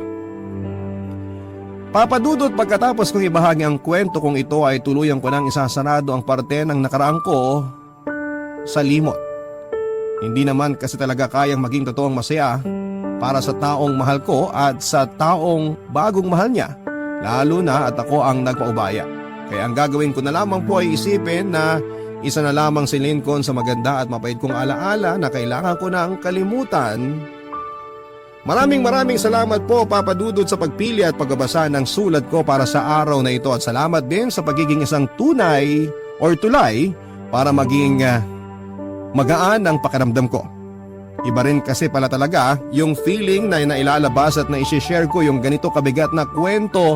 S2: Papa Dudut, pagkatapos kong ibahagi ang kwento kong ito ay tuluyan ko nang isasarado ang parte ng nakaraan ko sa limot. Hindi naman kasi talaga kayang maging totoong masaya para sa taong mahal ko at sa taong bagong mahal niya, lalo na at ako ang nagpaubaya. Kaya ang gagawin ko na lamang po ay isipin na isa na lamang si Lincoln sa maganda at mapait kong alaala na kailangan ko nang kalimutan. Maraming salamat po Papa Dudut sa pagpili at pagbabasa ng sulat ko para sa araw na ito at salamat din sa pagiging isang tunay or tulay para maging magaan ang pakiramdam ko. Iba rin kasi pala talaga yung feeling na nailalabas at na isi-share ko yung ganito kabigat na kwento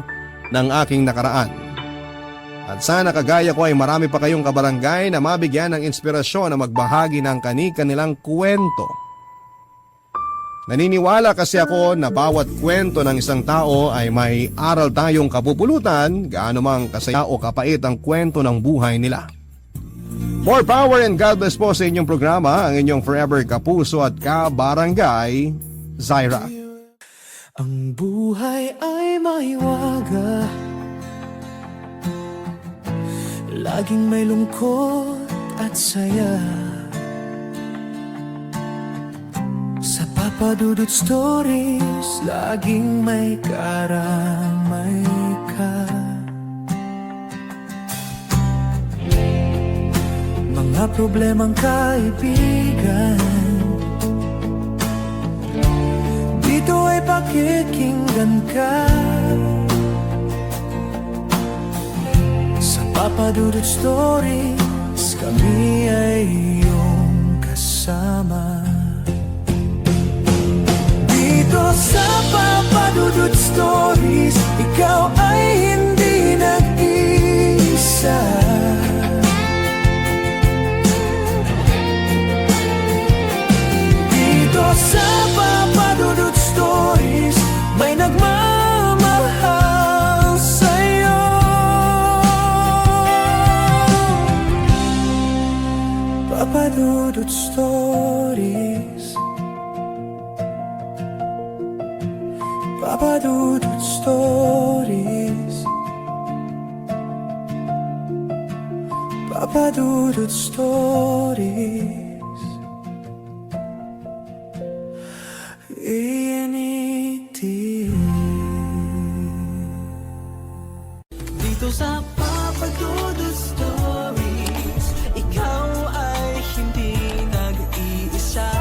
S2: ng aking nakaraan. At sana kagaya ko ay marami pa kayong kabarangay na mabigyan ng inspirasyon na magbahagi ng kani-kanilang kwento. Naniniwala kasi ako na bawat kwento ng isang tao ay may aral tayong kapupulutan, gaano mang kasaya o kapait ang kwento ng buhay nila. More power and God bless po sa inyong programa, ang inyong forever kapuso at kabarangay, Zaira.
S1: Ang buhay ay maiwaga, laging may lungkot at saya. Sa Papa Dudut Stories, laging may karamay ka. Mga problemang kaibigan, dito ay pakikinggan ka. Sa Papa Dudut Stories, kami ay iyong kasama. Dito sa Papa Dudut Stories, ikaw ay hindi nag-iisa. Dito sa Papa Dudut Stories, may nagmamahal sa'yo. Papa Dudut Stories, Papa Dudut Stories, Papa Dudut Stories. Dito sa Papa Dudut Stories, ikaw ay hindi nag-iisa.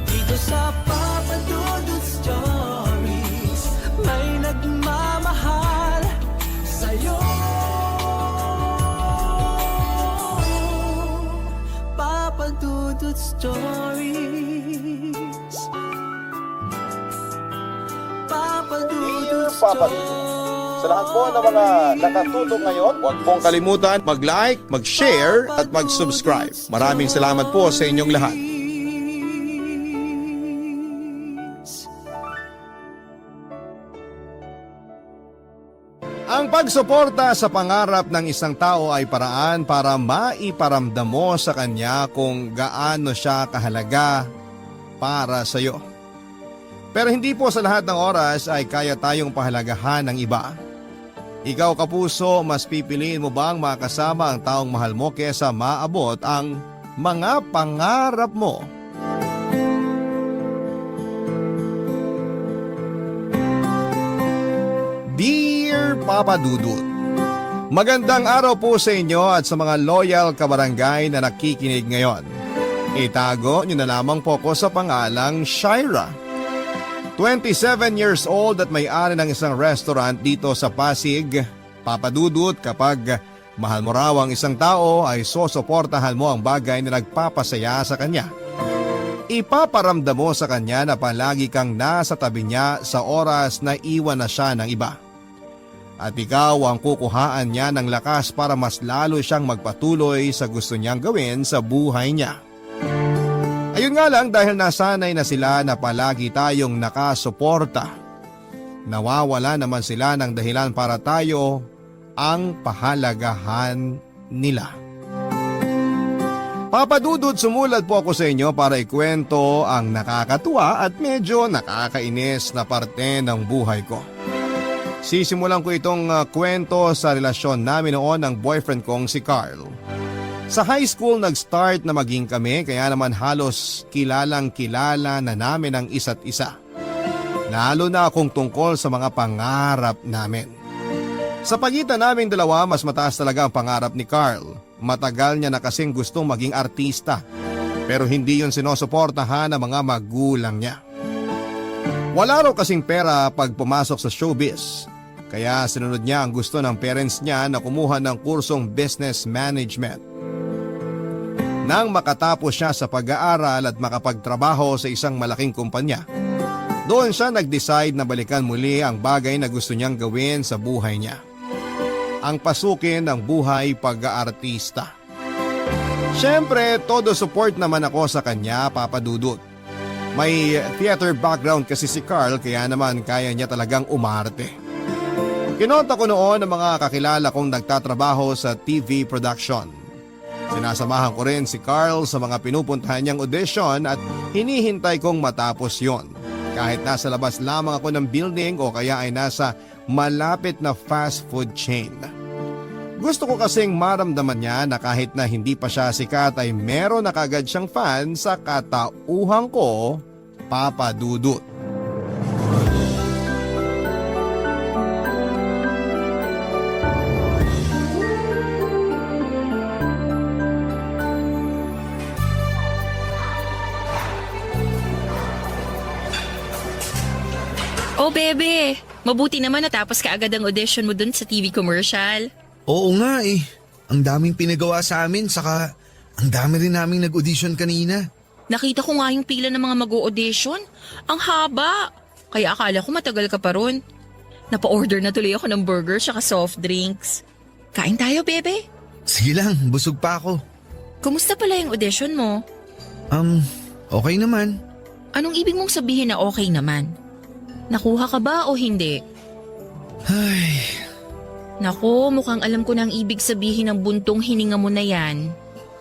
S1: Dito sa Papa Dudut Stories, may nagmamahal sa'yo. Papa Dudut Stories, Papa Dudut
S2: Papa Dudut. Sa lahat po ng mga nakatutok ngayon, huwag pong kalimutan mag-like, mag-share at mag-subscribe. Maraming salamat po sa inyong lahat. Ang pagsuporta sa pangarap ng isang tao ay paraan para maiparamdam mo sa kanya kung gaano siya kahalaga para sa iyo. Pero hindi po sa lahat ng oras ay kaya tayong pahalagahan ng iba. Ikaw kapuso, mas pipiliin mo bang makasama ang taong mahal mo kesa maabot ang mga pangarap mo? Dear Papa Dudut, magandang araw po sa inyo at sa mga loyal kabarangay na nakikinig ngayon. Itago niyo na lamang po ko sa pangalang Shaira. 27 years old at may-ari ng isang restaurant dito sa Pasig. Papa Dudut, kapag mahal mo raw ang isang tao ay sosuportahan mo ang bagay na nagpapasaya sa kanya. Ipaparamdam mo sa kanya na palagi kang nasa tabi niya sa oras na iwan na siya ng iba. At ikaw ang kukuhaan niya ng lakas para mas lalo siyang magpatuloy sa gusto niyang gawin sa buhay niya. Ayun nga lang, dahil nasanay na sila na palagi tayong nakasuporta, nawawala naman sila ng dahilan para tayo ang pahalagahan nila. Papa Dudut, sumulat po ako sa inyo para ikwento ang nakakatuwa at medyo nakakainis na parte ng buhay ko. Sisimulan ko itong kwento sa relasyon namin noon ng boyfriend kong si Carl. Sa high school nag-start na maging kami, kaya naman halos kilalang kilala na namin ang isa't isa. Lalo na kung tungkol sa mga pangarap namin. Sa pagitan naming dalawa, mas mataas talaga ang pangarap ni Carl. Matagal niya na kasing gustong maging artista. Pero hindi yun sinusuportahan ng mga magulang niya. Wala raw kasing pera pag pumasok sa showbiz. Kaya sinunod niya ang gusto ng parents niya na kumuha ng kursong business management. Nang makatapos siya sa pag-aaral at makapagtrabaho sa isang malaking kumpanya, doon siya nag-decide na balikan muli ang bagay na gusto niyang gawin sa buhay niya. Ang pasukin ng buhay pag-aartista. Siyempre, todo support naman ako sa kanya, Papa Dudut. May theater background kasi si Carl kaya naman kaya niya talagang umarte. Kinonta ko noon ang mga kakilala kong nagtatrabaho sa TV production. Sinasamahan ko rin si Carl sa mga pinupuntahan niyang audition at hinihintay kong matapos yon. Kahit nasa labas lamang ako ng building o kaya ay nasa malapit na fast food chain. Gusto ko kasing maramdaman niya na kahit na hindi pa siya sikat ay meron na kagad siyang fan sa katauhan ko, Papa Dudut.
S7: Oh, bebe. Mabuti naman natapos ka agad ang audition mo dun sa TV commercial.
S9: Oo nga eh. Ang daming pinagawa sa amin, saka ang dami rin naming nag-audition kanina.
S7: Nakita ko nga yung pila ng mga mag-audition. Ang haba. Kaya akala ko matagal ka pa ron. Napa-order na tuloy ako ng burger saka soft drinks. Kain tayo, bebe.
S9: Sige lang, busog pa ako.
S7: Kumusta pala yung audition mo?
S9: Okay naman.
S7: Anong ibig mong sabihin na okay naman? Nakuha ka ba o hindi?
S9: Ay,
S7: Naku, mukhang alam ko na ang ibig sabihin ng buntong hininga mo na yan.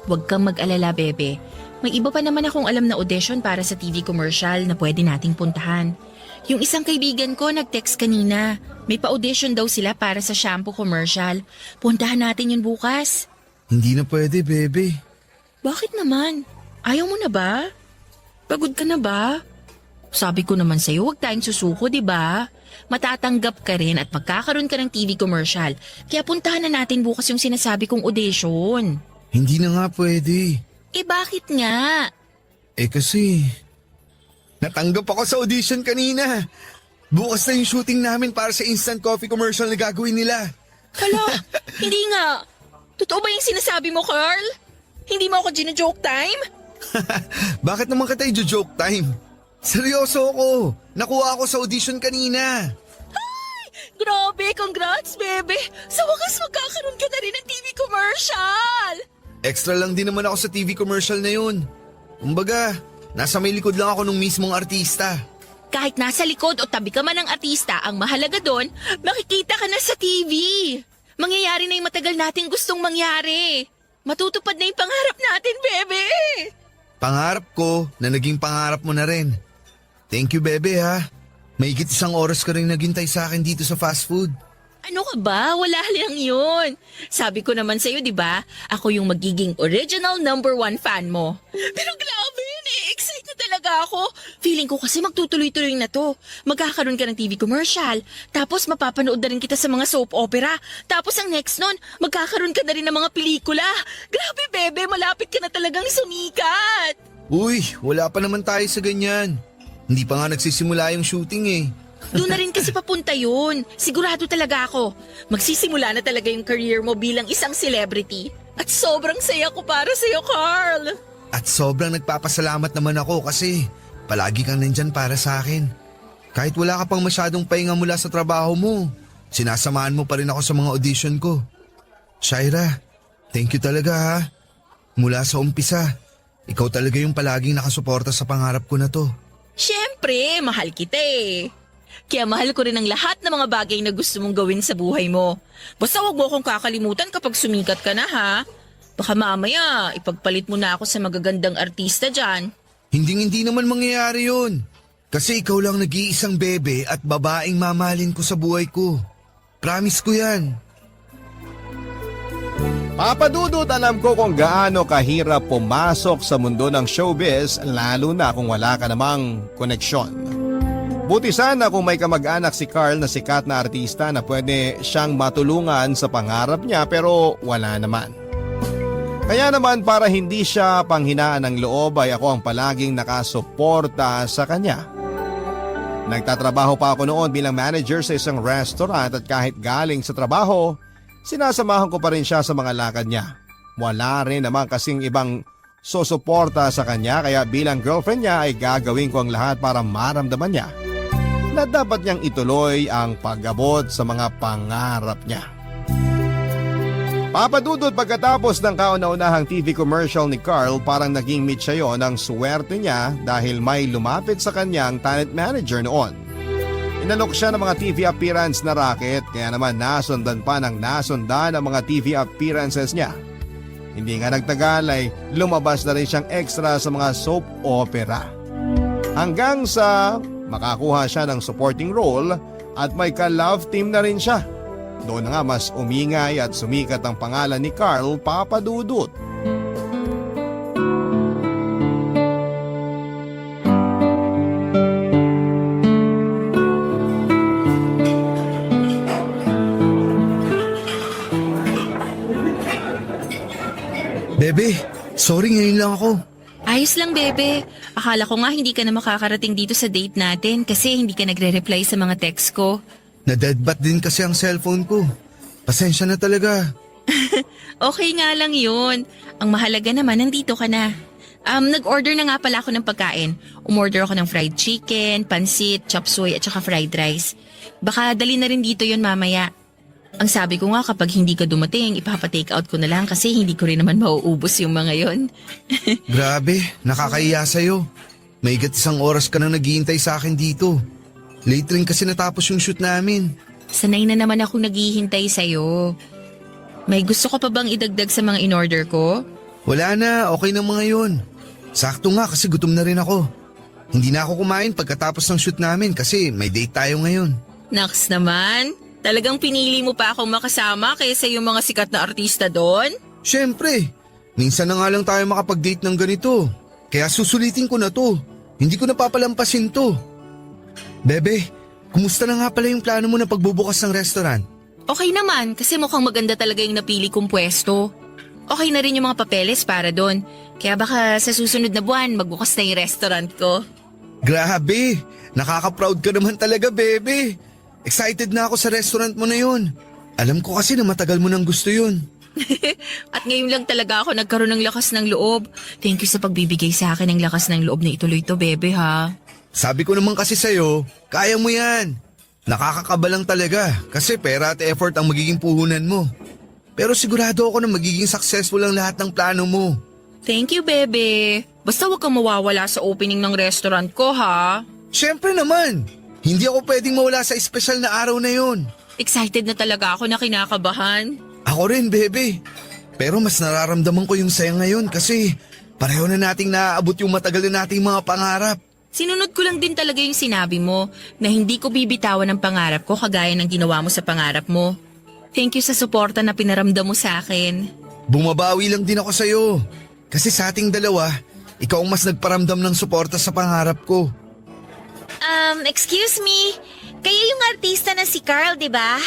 S7: Huwag kang mag-alala, bebe. May iba pa naman akong alam na audition para sa TV commercial na pwede nating puntahan. Yung isang kaibigan ko nag-text kanina. May pa-audition daw sila para sa shampoo commercial. Puntahan natin yun bukas.
S9: hindi na pwede, bebe.
S7: Bakit naman? Ayaw mo na ba? Pagod ka na ba? Sabi ko naman sa'yo, huwag tayong susuko, di ba? Matatanggap ka rin at magkakaroon ka ng TV commercial. Kaya puntahan na natin bukas yung sinasabi kong audition.
S9: Hindi na nga pwede.
S7: Eh bakit nga?
S9: Kasi natanggap ako sa audition kanina. Bukas na yung shooting namin para sa instant coffee commercial na gagawin nila.
S7: Hala, hindi nga. Totoo ba yung sinasabi mo, Carl? Hindi mo ako gino-joke time?
S9: Bakit naman kita i-joke time? Seryoso ako. Nakuha ako sa audition kanina.
S7: Grabe, congrats, bebe. Sa wakas magkakaroon ka na rin ng TV commercial.
S9: Extra lang din naman ako sa TV commercial na yun. Kumbaga, nasa may likod lang ako nung mismong artista.
S7: Kahit nasa likod o tabi ka man ng artista, ang mahalaga doon, makikita ka na sa TV. Mangyayari na yung matagal nating gustong mangyari. Matutupad na yung pangarap natin, bebe.
S9: Pangarap ko na naging pangarap mo na rin. Thank you, bebe, ha. Mahigit 1 oras ka rin naghintay sa akin dito sa fast food.
S7: Ano ka ba? Wala lang yun. Sabi ko naman sa'yo, di ba? Ako yung magiging original #1 fan mo. Pero grabe, excite na talaga ako. Feeling ko kasi magtutuloy-tuloy na to. Magkakaroon ka ng TV commercial. Tapos mapapanood na rin kita sa mga soap opera. Tapos ang next nun, magkakaroon ka na rin ng mga pelikula. Grabe, bebe, malapit ka na talagang sumikat.
S9: Uy, wala pa naman tayo sa ganyan. Hindi pa nga nagsisimula yung shooting eh.
S7: Doon na rin kasi papunta yun. Sigurado talaga ako. Magsisimula na talaga yung career mo bilang isang celebrity. At sobrang saya ko para sa'yo, Carl.
S9: At sobrang nagpapasalamat naman ako kasi palagi kang nandyan para sa akin. Kahit wala ka pang masyadong pahinga mula sa trabaho mo, sinasamahan mo pa rin ako sa mga audition ko. Shaira, thank you talaga ha. Mula sa umpisa, ikaw talaga yung palaging nakasuporta sa pangarap ko na to.
S7: Siyempre, mahal kita eh. Kaya mahal ko rin ang lahat ng mga bagay na gusto mong gawin sa buhay mo. Basta wag mo akong kakalimutan kapag sumikat ka na ha. Baka mamaya, ipagpalit mo na ako sa magagandang artista dyan.
S9: Hindi naman mangyayari yun. Kasi ikaw lang nag-iisang bebe at babaeng mamahalin ko sa buhay ko. Promise ko yan.
S2: Papa Dudut, alam ko kung gaano kahirap pumasok sa mundo ng showbiz lalo na kung wala ka namang koneksyon. Buti sana kung may kamag-anak si Carl na sikat na artista na pwede siyang matulungan sa pangarap niya pero wala naman. Kaya naman para hindi siya panghinaan ng loob ay ako ang palaging nakasuporta sa kanya. Nagtatrabaho pa ako noon bilang manager sa isang restaurant at kahit galing sa trabaho, sinasamahan ko pa rin siya sa mga lakad niya. Wala rin naman kasing ibang susuporta sa kanya kaya bilang girlfriend niya ay gagawin ko ang lahat para maramdaman niya na dapat niyang ituloy ang pag-abot sa mga pangarap niya. Papadudod pagkatapos ng kauna-unahang TV commercial ni Carl parang naging meet siya yon ng swerte niya dahil may lumapit sa kanyang talent manager noon. Inalok siya ng mga TV appearance na racket kaya naman nasundan pa ng nasundan ang mga TV appearances niya. Hindi nga nagtagal ay lumabas na rin siyang extra sa mga soap opera. Hanggang sa makakuha siya ng supporting role at may ka-love team na rin siya. Doon na nga mas umingay at sumikat ang pangalan ni Carl Papadudut.
S9: Bebe, sorry ngayon lang ako.
S10: Ayos lang, bebe. Akala ko nga hindi ka na makakarating dito sa date natin kasi hindi ka nagre-reply sa mga text ko.
S9: Na-deadbat din kasi ang cellphone ko. Pasensya na talaga.
S10: Okay nga lang yun. Ang mahalaga naman, nandito ka na. Nag-order na nga pala ako ng pagkain. Umorder ako ng fried chicken, pansit, chop suey at saka fried rice. Baka dali na rin dito yun mamaya. Ang sabi ko nga kapag hindi ka dumating, ipapa-take out ko na lang kasi hindi ko rin naman mauubos yung mga yon.
S9: Grabe, nakakaiya sa'yo. May higit 1 oras ka nang naghihintay sa akin dito. Late rin kasi natapos yung shoot namin.
S10: Sanay na naman akong naghihintay sa'yo. May gusto ko pa bang idagdag sa mga in-order ko?
S9: Wala na, okay na mga yun. Sakto nga kasi gutom na rin ako. Hindi na ako kumain pagkatapos ng shoot namin kasi may date tayo ngayon.
S10: Naks naman, talagang pinili mo pa akong makasama kaysa yung mga sikat na artista doon?
S9: Siyempre, minsan na nga lang tayo makapag-date ng ganito. Kaya susulitin ko na to. Hindi ko napapalampasin to. Bebe, kumusta na nga pala yung plano mo na pagbubukas ng restaurant?
S10: Okay naman kasi mukhang maganda talaga yung napili kong pwesto. Okay na rin yung mga papeles para doon. Kaya baka sa susunod na buwan magbukas na yung restaurant ko.
S9: Grabe, nakaka-proud ka naman talaga, bebe. Excited na ako sa restaurant mo na yun. Alam ko kasi na matagal mo nang gusto yun.
S10: At ngayon lang talaga ako nagkaroon ng lakas ng loob. Thank you sa pagbibigay sa akin ng lakas ng loob na ituloy to, bebe, ha?
S9: Sabi ko naman kasi sa'yo, kaya mo yan. Nakakakaba lang talaga kasi pera at effort ang magiging puhunan mo. Pero sigurado ako na magiging successful ang lahat ng plano mo.
S10: Thank you, bebe. Basta huwag kang mawawala sa opening ng restaurant ko, ha?
S9: Siyempre naman. Hindi ako pwedeng mawala sa espesyal na araw na yon.
S10: Excited na talaga ako na kinakabahan.
S9: Ako rin, bebe. Pero mas nararamdaman ko yung saya ngayon kasi pareho na nating naaabot yung matagal na nating mga pangarap.
S10: Sinunod ko lang din talaga yung sinabi mo na hindi ko bibitawan ang pangarap ko kagaya ng ginawa mo sa pangarap mo. Thank you sa suporta na pinaramdam mo sa akin.
S9: Bumabawi lang din ako sa'yo. Kasi sa ating dalawa, ikaw ang mas nagparamdam ng suporta sa pangarap ko.
S8: Excuse me. Kayo yung artista na si Carl, di ba?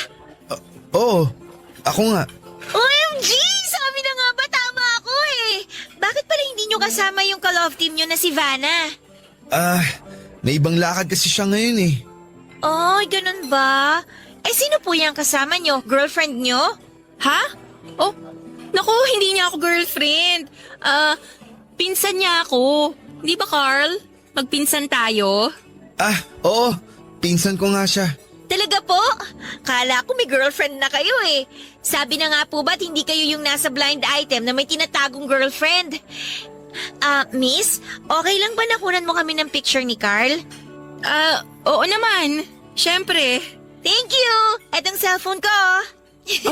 S9: Oo, ako nga.
S8: OMG! Sabi na nga ba tama ako eh. Bakit pala hindi nyo kasama yung ka-love team nyo na si Vanna?
S9: May ibang lakad kasi siya ngayon eh.
S8: Oh, ganun ba? Eh, sino po yung kasama nyo? Girlfriend nyo?
S10: Ha? Oh, naku, hindi niya ako girlfriend. Pinsan niya ako. Di ba, Carl? Magpinsan tayo?
S9: Oo. Pinsan ko nga siya.
S8: Talaga po? Kala ko may girlfriend na kayo eh. Sabi na nga po ba't hindi kayo yung nasa blind item na may tinatagong girlfriend? Miss, okay lang ba nakunan mo kami ng picture ni Carl?
S10: Oo naman. Siyempre.
S8: Thank you! Etong cellphone ko.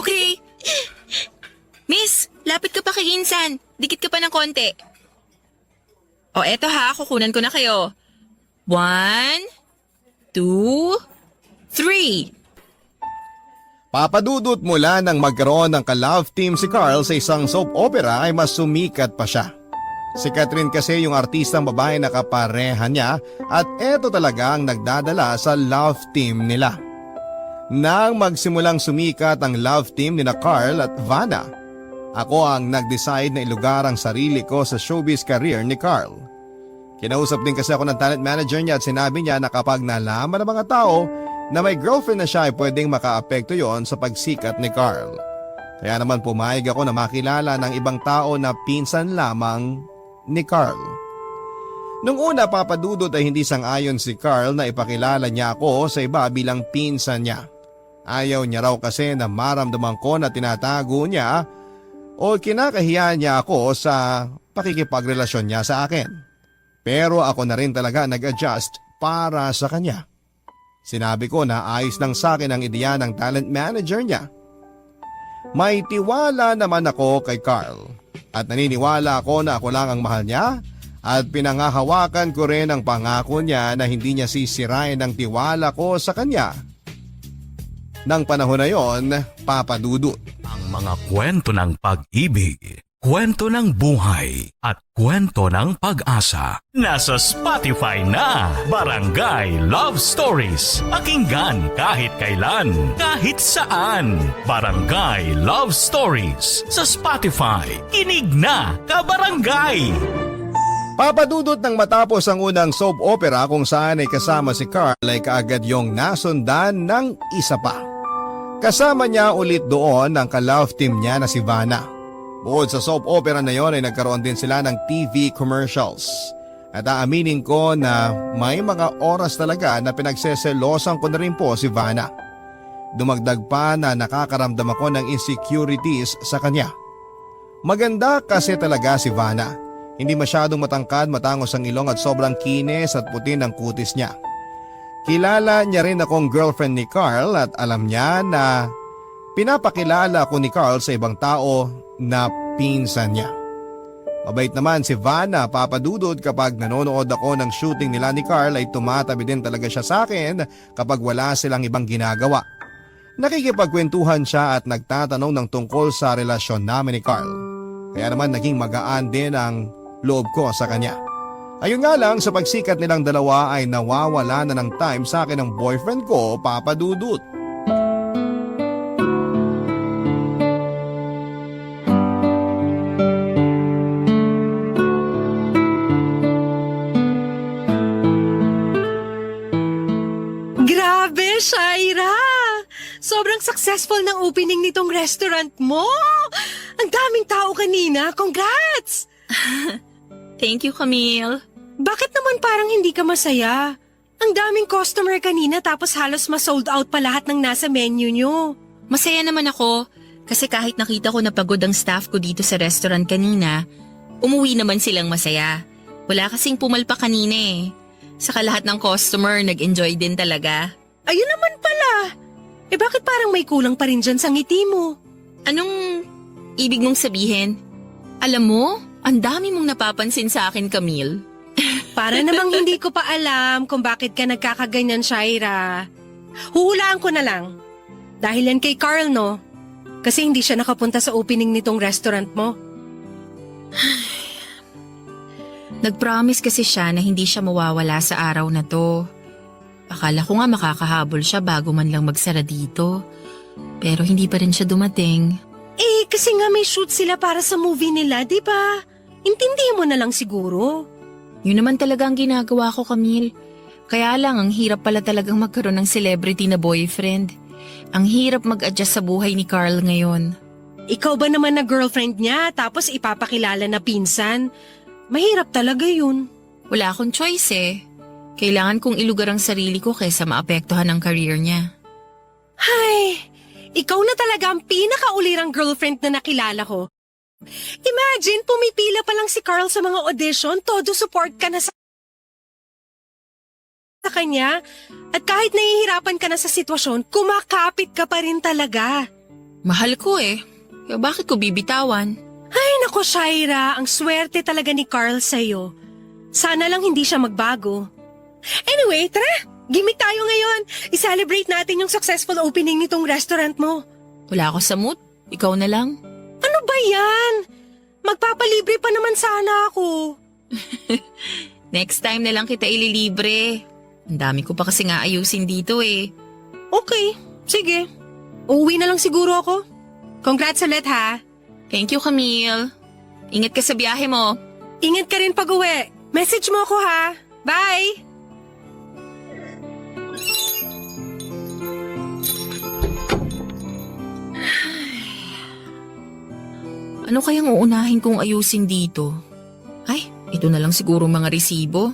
S10: Okay. Miss, lapit ka pa kay Insan. Dikit ka pa ng konti. O eto ha, kukunan ko na kayo. 1, 2, 3.
S2: Papadudot mula nang magkaroon ng ka-love team si Carl sa isang soap opera ay mas sumikat pa siya. Si Catherine kasi yung artistang babae na kapareha niya at eto talaga ang nagdadala sa love team nila. Nang magsimulang sumikat ang love team ni na Carl at Vanna, ako ang nag-decide na ilugar ang sarili ko sa showbiz career ni Carl. Kinausap din kasi ako ng talent manager niya at sinabi niya na kapag nalaman ng mga tao na may girlfriend na siya ay pwedeng makaapekto yon sa pagsikat ni Carl. Kaya naman pumayag ako na makilala ng ibang tao na pinsan lamang ni Carl. Nung una papadudot ay hindi sang-ayon si Carl na ipakilala niya ako sa iba bilang pinsan niya. Ayaw niya raw kasi na maramdaman ko na tinatago niya o kinakahiya niya ako sa pakikipagrelasyon niya sa akin. Pero ako na rin talaga nag-adjust para sa kanya. Sinabi ko na ayos lang sa akin ang ideya ng talent manager niya. May tiwala naman ako kay Carl at naniniwala ako na ako lang ang mahal niya at pinangahawakan ko rin ang pangako niya na hindi niya sisirain ang tiwala ko sa kanya. Nang panahon na yon, Papa Dudut.
S5: Ang mga kwento ng pag-ibig, kwento ng buhay, at kwento ng pag-asa. Nasa Spotify na, Barangay Love Stories. Pakinggan kahit kailan, kahit saan. Barangay Love Stories sa Spotify. Kinig na, kabarangay!
S2: Papadudot nang matapos ang unang soap opera kung saan ay kasama si Carl ay kaagad yung nasundan ng isa pa. Kasama niya ulit doon ang ka-love team niya na si Vanna. Bukod sa soap opera na yon ay nagkaroon din sila ng TV commercials. At aaminin ko na may mga oras talaga na pinagseselosan ko na rin po si Vanna. Dumagdag pa na nakakaramdam ako ng insecurities sa kanya. Maganda kasi talaga si Vanna. Hindi masyadong matangkad, matangos ang ilong at sobrang kinis at puti ng kutis niya. Kilala niya rin akong girlfriend ni Carl at alam niya na pinapakilala ko ni Carl sa ibang tao na pinsan niya. Mabait naman si Vanna, Papadudod, kapag nanonood ako ng shooting nila ni Carl ay tumatabi din talaga siya sa akin kapag wala silang ibang ginagawa. Nakikipagkwentuhan siya at nagtatanong ng tungkol sa relasyon namin ni Carl. Kaya naman naging magaan din ang loob ko sa kanya. Ayun nga lang, sa pagsikat nilang dalawa ay nawawala na ng time sa akin ng boyfriend ko, Papa Dudut.
S6: Grabe, Shaira! Sobrang successful ng opening nitong restaurant mo! Ang daming tao kanina! Congrats!
S10: Thank you, Camille.
S6: Bakit naman parang hindi ka masaya? Ang daming customer kanina tapos halos ma-sold out pa lahat ng nasa menu nyo.
S10: Masaya naman ako kasi kahit nakita ko na pagod ang staff ko dito sa restaurant kanina, umuwi naman silang masaya. Wala kasing pumalpa kanina eh. Saka lahat ng customer nag-enjoy din talaga.
S6: Ayun naman pala. Eh bakit parang may kulang pa rin dyan sa ngiti mo?
S10: Anong ibig mong sabihin? Alam mo, ang dami mong napapansin sa akin, Camille.
S6: Para namang hindi ko pa alam kung bakit ka nagkakaganyan, Shaira. Huhulaan ko na lang. Dahil yan kay Carl, no? Kasi hindi siya nakapunta sa opening nitong restaurant mo.
S10: Nag-promise kasi siya na hindi siya mawawala sa araw na to. Akala ko nga makakahabol siya bago man lang magsara dito. Pero hindi pa rin siya dumating.
S6: Eh, kasi nga may shoot sila para sa movie nila, di ba? Intindihin mo na lang siguro.
S10: Yun naman talaga ang ginagawa ko, Camille. Kaya lang, ang hirap pala talagang magkaroon ng celebrity na boyfriend. Ang hirap mag-adjust sa buhay ni Carl ngayon.
S6: Ikaw ba naman na girlfriend niya tapos ipapakilala na pinsan? Mahirap talaga yun.
S10: Wala akong choice eh. Kailangan kong ilugar ang sarili ko kaysa maapektuhan ang career niya.
S6: Hay, ikaw na talaga ang pinakaulirang girlfriend na nakilala ko. Imagine, pumipila pa lang si Carl sa mga audition, todo support ka na sa kanya. At kahit nahihirapan ka na sa sitwasyon, kumakapit ka pa rin talaga.
S10: Mahal ko eh. Kaya bakit ko bibitawan?
S6: Ay nako, Shaira, ang swerte talaga ni Carl sa'yo. Sana lang hindi siya magbago. Anyway, tara, gimmick tayo ngayon. I-celebrate natin yung successful opening nitong restaurant mo.
S10: Wala ako sa mood. Ikaw na lang.
S6: Ano ba yan? Magpapalibre pa naman sana ako.
S10: Next time na lang kita ililibre. Ang dami ko pa kasi nga ayusin dito eh.
S6: Okay, sige. Uuwi na lang siguro ako. Congrats ulit ha.
S10: Thank you, Camille. Ingat ka sa biyahe mo.
S6: Ingat ka rin pag-uwi. Message mo ako ha. Bye!
S10: Ano kayang uunahin kong ayusin dito? Ay, ito na lang siguro mga resibo.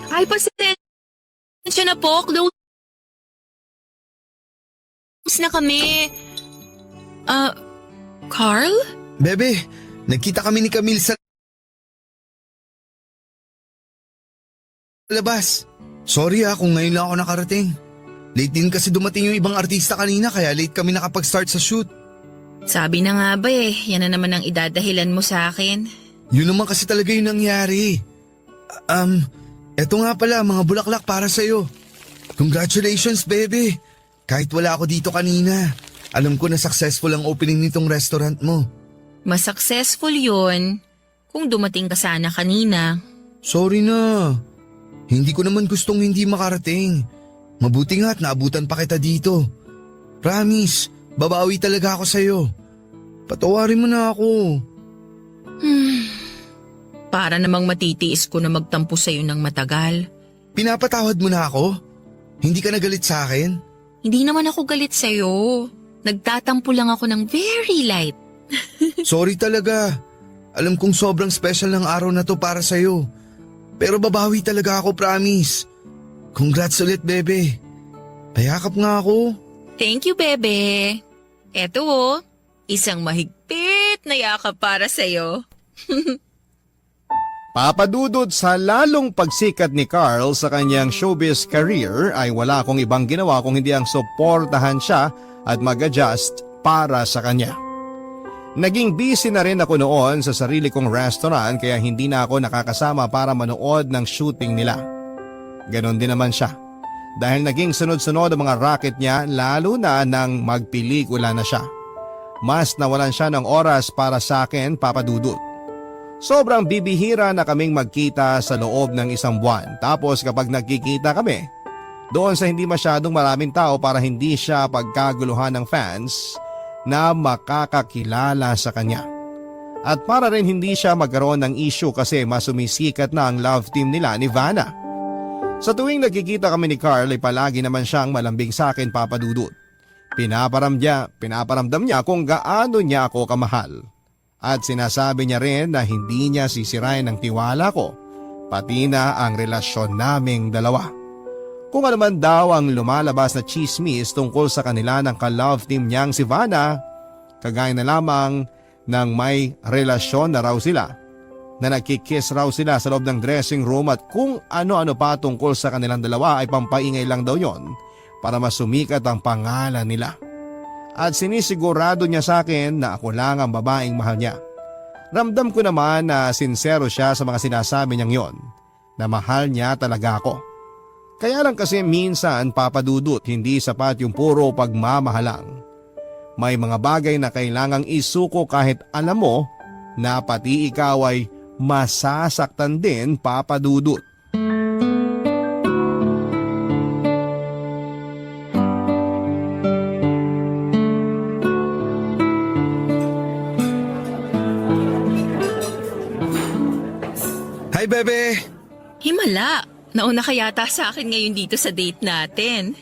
S10: Ay, pasensya na po. Close na kami. Carl?
S9: Bebe, nagkita kami ni Camille sa labas. Sorry kung ngayon lang ako nakarating. Late din kasi dumating yung ibang artista kanina kaya late kami nakapag-start sa shoot.
S10: Sabi na nga ba yan na naman ang idadahilan mo sa akin.
S9: Yun naman kasi talaga yung nangyari. Eto nga pala mga bulaklak para sa'yo. Congratulations, bebe. Kahit wala ako dito kanina, alam ko na successful ang opening nitong restaurant mo.
S10: Mas successful yun kung dumating ka sana kanina.
S9: Sorry na. Hindi ko naman gustong hindi makarating. Mabuti nga at naabutan pa kita dito. Promise, babawi talaga ako sa'yo. Patawarin mo na ako.
S10: Para namang matitiis ko na magtampo sa'yo ng matagal.
S9: Pinapatawad mo na ako? Hindi ka nagalit sa akin?
S10: Hindi naman ako galit sa'yo. Nagtatampo lang ako ng very light.
S9: Sorry talaga. Alam kong sobrang special ng araw na to para sa'yo. Pero babawi talaga ako, promise. Congrats ulit, bebe. Payakap nga ako.
S10: Thank you, bebe. Eto isang mahigpit na yakap para sa'yo.
S2: Papadudod sa lalong pagsikat ni Carl sa kanyang showbiz career ay wala akong ibang ginawa kung hindi ang suportahan siya at mag-adjust para sa kanya. Naging busy na rin ako noon sa sarili kong restaurant kaya hindi na ako nakakasama para manood ng shooting nila. Ganon din naman siya. Dahil naging sunod-sunod ang mga racket niya lalo na nang magpelikula na siya. Mas nawalan siya ng oras para sa akin, papadudod. Sobrang bibihira na kaming magkita sa loob ng isang buwan. Tapos kapag nagkikita kami, doon sa hindi masyadong maraming tao para hindi siya pagkaguluhan ng fans na makakakilala sa kanya. At para rin hindi siya magkaroon ng issue kasi mas sumisikat na ang love team nila ni Vanna. Sa tuwing nagkikita kami ni Carl ay palagi naman siyang malambing sa akin, papadudod. Pinaparamdam niya kung gaano niya ako kamahal. At sinasabi niya rin na hindi niya sisirain ang tiwala ko, pati na ang relasyon naming dalawa. Kung ano man daw ang lumalabas na chismis tungkol sa kanila ng ka-love team niyang si Vanna, kagaya na lamang ng may relasyon na raw sila, na nagkikiss raw sila sa loob ng dressing room at kung ano-ano pa tungkol sa kanilang dalawa ay pampaingay lang daw yon para masumikat ang pangalan nila. At sinisigurado niya sa akin na ako lang ang babaeng mahal niya. Ramdam ko naman na sincero siya sa mga sinasabi niyang yon, na mahal niya talaga ako. Kaya lang kasi minsan, papadudot, hindi sapat yung puro pagmamahalang. May mga bagay na kailangang isuko kahit alam mo na pati ikaw ay masasaktan din, papadudot.
S9: Hi, bebe!
S10: Himala, nauna ka yata sa akin ngayon dito sa date natin.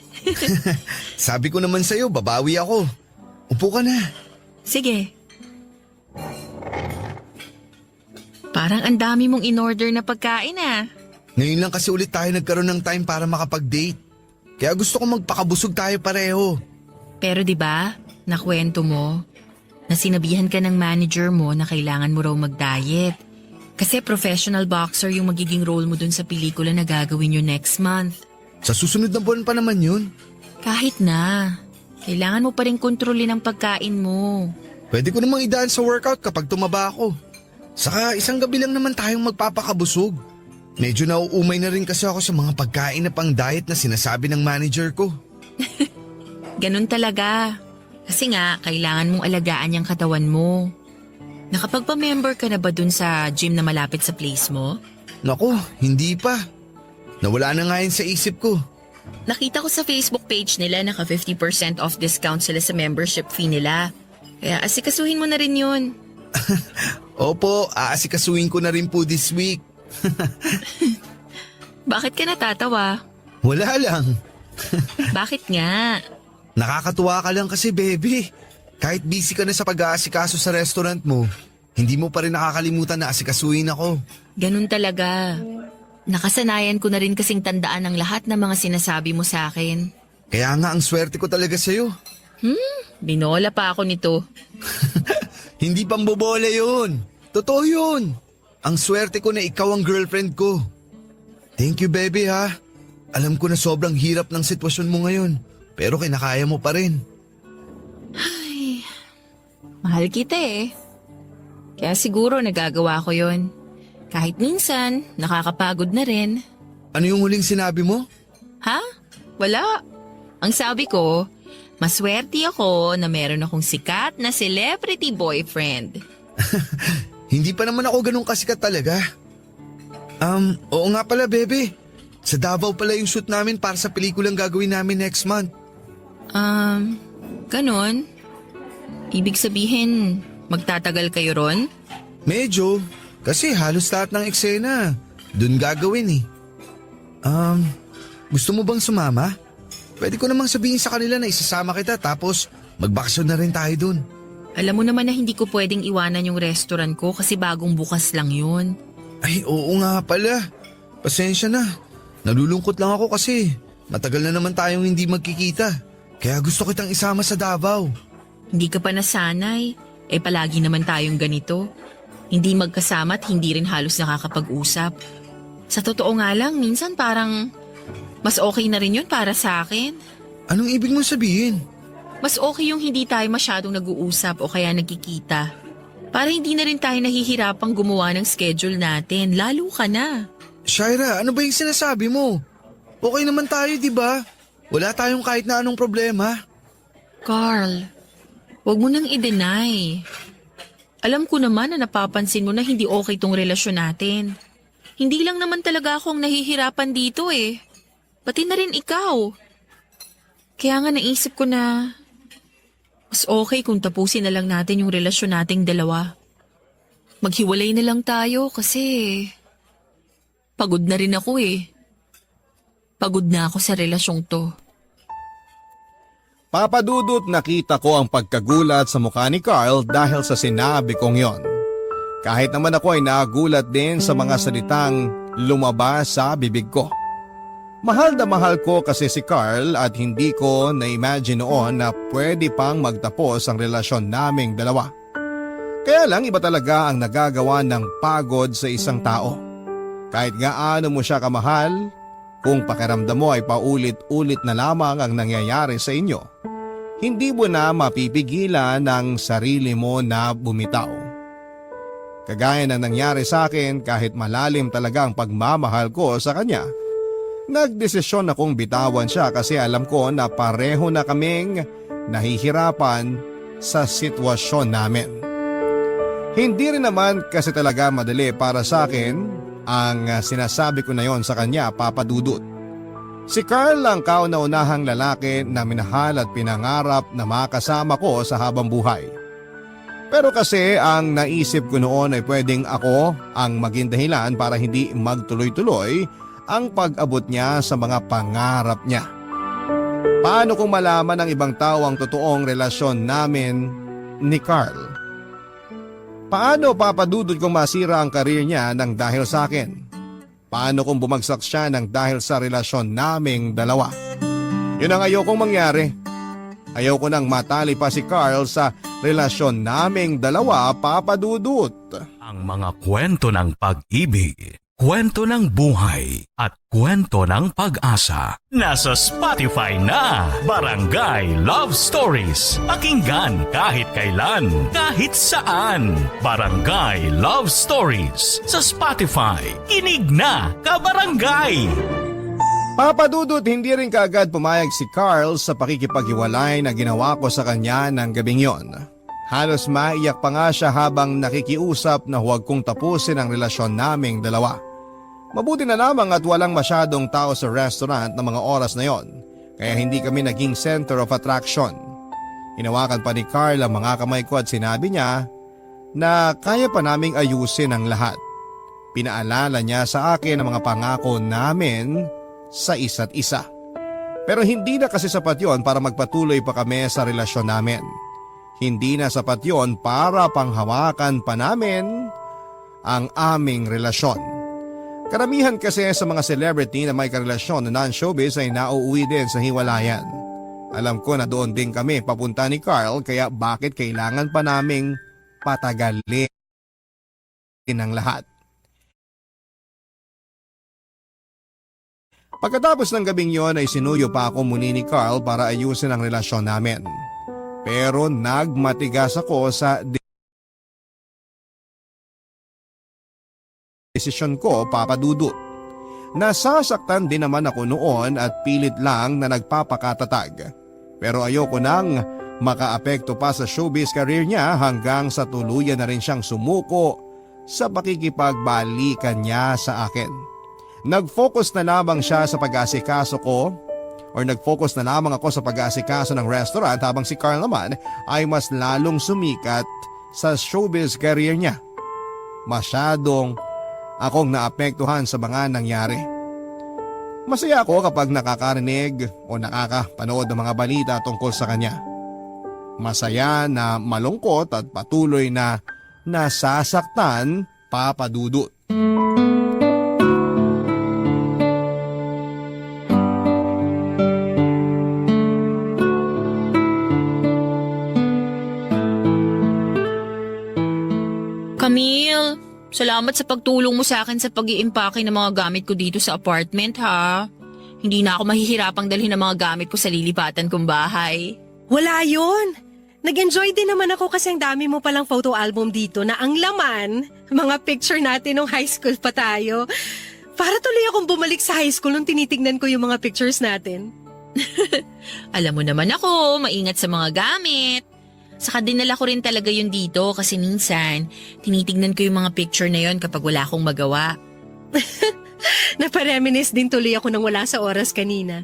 S9: Sabi ko naman sa'yo, babawi ako. Upo ka na.
S10: Sige. Parang ang dami mong in-order na pagkain ah.
S9: Ngayon lang kasi ulit tayo nagkaroon ng time para makapag-date. Kaya gusto ko magpakabusog tayo pareho.
S10: Pero 'di ba, nakwento mo na sinabihan ka ng manager mo na kailangan mo raw mag-diet. Kasi professional boxer yung magiging role mo dun sa pelikula na gagawin nyo next month.
S9: Sa susunod na buwan pa naman yun.
S10: Kahit na. Kailangan mo pa rin kontrolin ang pagkain mo.
S9: Pwede ko namang idaan sa workout kapag tumaba ako. Saka isang gabi lang naman tayong magpapakabusog. Medyo nauumay na rin kasi ako sa mga pagkain na pang diet na sinasabi ng manager ko.
S10: Ganun talaga. Kasi nga, kailangan mong alagaan yung katawan mo. Nakapagpa-member ka na ba dun sa gym na malapit sa place mo?
S9: Naku, hindi pa. Nawala na nga yun sa isip ko.
S10: Nakita ko sa Facebook page nila naka 50% off discount sila sa membership fee nila. Kaya asikasuhin mo na rin yun.
S9: Opo, aasikasuhin ko na rin po this week.
S10: Bakit ka natatawa?
S9: Wala lang.
S10: Bakit nga?
S9: Nakakatuwa ka lang kasi, baby. Kahit busy ka na sa pag-aasikaso sa restaurant mo, hindi mo pa rin nakakalimutan na asikasuhin ako.
S10: Ganun talaga. Nakasanayan ko na rin kasing tandaan ang lahat ng mga sinasabi mo sa akin.
S9: Kaya nga ang swerte ko talaga sa'yo.
S10: Binola pa ako nito.
S9: Hindi pambobola yun. Totoo yun. Ang swerte ko na ikaw ang girlfriend ko. Thank you, baby, ha. Alam ko na sobrang hirap ng sitwasyon mo ngayon, pero kinakaya mo pa rin.
S10: Mahal kita eh. Kaya siguro nagagawa ko yon. Kahit minsan, nakakapagod na rin.
S9: Ano yung huling sinabi mo?
S10: Ha? Wala. Ang sabi ko, maswerte ako na meron akong sikat na celebrity boyfriend.
S9: Hindi pa naman ako ganun kasikat talaga. Oo nga pala, bebe. Sa Davao pala yung shoot namin para sa pelikulang gagawin namin next month.
S10: Ganon? Ibig sabihin, magtatagal kayo ron?
S9: Medyo. Kasi halos lahat ng eksena dun gagawin eh. Gusto mo bang sumama? Pwede ko namang sabihin sa kanila na isasama kita tapos magbakasyon na rin tayo dun.
S10: Alam mo naman na hindi ko pwedeng iwanan yung restaurant ko kasi bagong bukas lang yun.
S9: Ay, oo nga pala. Pasensya na. Nalulungkot lang ako kasi matagal na naman tayong hindi magkikita. Kaya gusto kitang isama sa Davao.
S10: Hindi ka pa nasanay. Palagi naman tayong ganito. Hindi magkasama at hindi rin halos nakakapag-usap. Sa totoo nga lang, minsan parang mas okay na rin yun para sa akin.
S9: Anong ibig mong sabihin?
S10: Mas okay yung hindi tayo masyadong nag-uusap o kaya nagkikita. Para hindi na rin tayo nahihirapang gumawa ng schedule natin, lalo ka na.
S9: Shaira, ano ba yung sinasabi mo? Okay naman tayo, di ba? Wala tayong kahit na anong problema.
S10: Carl, wag mo nang i-deny. Alam ko naman na napapansin mo na hindi okay tong relasyon natin. Hindi lang naman talaga akong nahihirapan dito eh. Pati na rin ikaw. Kaya nga naisip ko na mas okay kung tapusin na lang natin yung relasyon nating dalawa. Maghiwalay na lang tayo kasi pagod na rin ako eh. Pagod na ako sa relasyong to.
S2: Papadudot, nakita ko ang pagkagulat sa mukha ni Carl dahil sa sinabi kong yon. Kahit naman ako ay nagulat din sa mga salitang lumabas sa bibig ko. Mahal na mahal ko kasi si Carl at hindi ko na-imagine noon na pwede pang magtapos ang relasyon naming dalawa. Kaya lang iba talaga ang nagagawa ng pagod sa isang tao. Kahit gaano mo siya kamahal, kung pakiramdam mo ay paulit-ulit na lamang ang nangyayari sa inyo, hindi mo na mapipigilan ang sarili mo na bumitaw. Kagaya ng nangyari sa akin kahit malalim talaga ang pagmamahal ko sa kanya, nagdesisyon akong bitawan siya kasi alam ko na pareho na kaming nahihirapan sa sitwasyon namin. Hindi rin naman kasi talaga madali para sa akin ang sinasabi ko na yon sa kanya, Papa Dudut. Si Carl ang kauna-unahang lalaki na minahal at pinangarap na makasama ko sa habang buhay. Pero kasi ang naisip ko noon ay pwedeng ako ang maging dahilan para hindi magtuloy-tuloy ang pag-abot niya sa mga pangarap niya. Paano kung malaman ng ibang tao ang totoong relasyon namin ni Carl? Paano, Papa Dudut, kung masira ang karir niya ng dahil sa akin? Paano kung bumagsak siya ng dahil sa relasyon naming dalawa? Yun ang ayokong mangyari. Ayoko nang matali pa si Carl sa relasyon naming dalawa, Papa Dudut.
S5: Ang mga kwento ng pag-ibig, kwento ng buhay at kwento ng pag-asa. Nasa Spotify na, Barangay Love Stories. Pakinggan kahit kailan, kahit saan. Barangay Love Stories sa Spotify. Kinig na, kabarangay!
S2: Papa Dudut, hindi rin kaagad pumayag si Carl sa pakikipaghiwalay na ginawa ko sa kanya ng gabing yon. Halos maiyak pa nga siya habang nakikiusap na huwag kong tapusin ang relasyon naming dalawa. Mabuti na lamang at walang masyadong tao sa restaurant ng mga oras na yon, kaya hindi kami naging center of attraction. Hinawakan pa ni Carl ang mga kamay ko at sinabi niya na kaya pa naming ayusin ang lahat. Pinaalala niya sa akin ang mga pangako namin sa isa't isa. Pero hindi na kasi sapat yon para magpatuloy pa kami sa relasyon namin. Hindi na sapat yon para panghawakan pa namin ang aming relasyon. Karamihan kasi sa mga celebrity na may karelasyon na non-showbiz ay nauuwi din sa hiwalayan. Alam ko na doon din kami papunta ni Carl, kaya bakit kailangan pa naming patagalin ang lahat. Pagkatapos ng gabing yon ay sinuyo pa ako muli ni Carl para ayusin ang relasyon namin. Pero nagmatigas ako sa desisyon ko, Papa Dudut. Nasasaktan din naman ako noon at pilit lang na nagpapakatatag. Pero ayoko nang makaapekto pa sa showbiz career niya hanggang sa tuluyan na rin siyang sumuko sa pakikipagbalikan niya sa akin. Nag-focus na lamang siya sa pag-asikaso ko nag-focus na lamang ako sa pag-asikaso ng restaurant habang si Carl naman ay mas lalong sumikat sa showbiz career niya. Masyadong akong naapektuhan sa mga nangyari. Masaya ako kapag nakakarinig o nakakapanood ng mga balita tungkol sa kanya. Masaya na malungkot at patuloy na nasasaktan, Papa Dudut.
S10: Camille, salamat sa pagtulong mo sa akin sa pag-iimpake ng mga gamit ko dito sa apartment, ha? Hindi na ako mahihirapang dalhin ang mga gamit ko sa lilipatan kong bahay.
S6: Wala yun. Nag-enjoy din naman ako kasi ang dami mo palang photo album dito na ang laman, mga picture natin nung high school pa tayo. Para tuloy akong bumalik sa high school nung tinitignan ko yung mga pictures natin.
S10: Alam mo naman ako, maingat sa mga gamit. Saka dinala ko rin talaga yun dito kasi minsan, tinitignan ko yung mga picture na yun kapag wala akong magawa.
S6: Napareminis din tuloy ako nang wala sa oras kanina.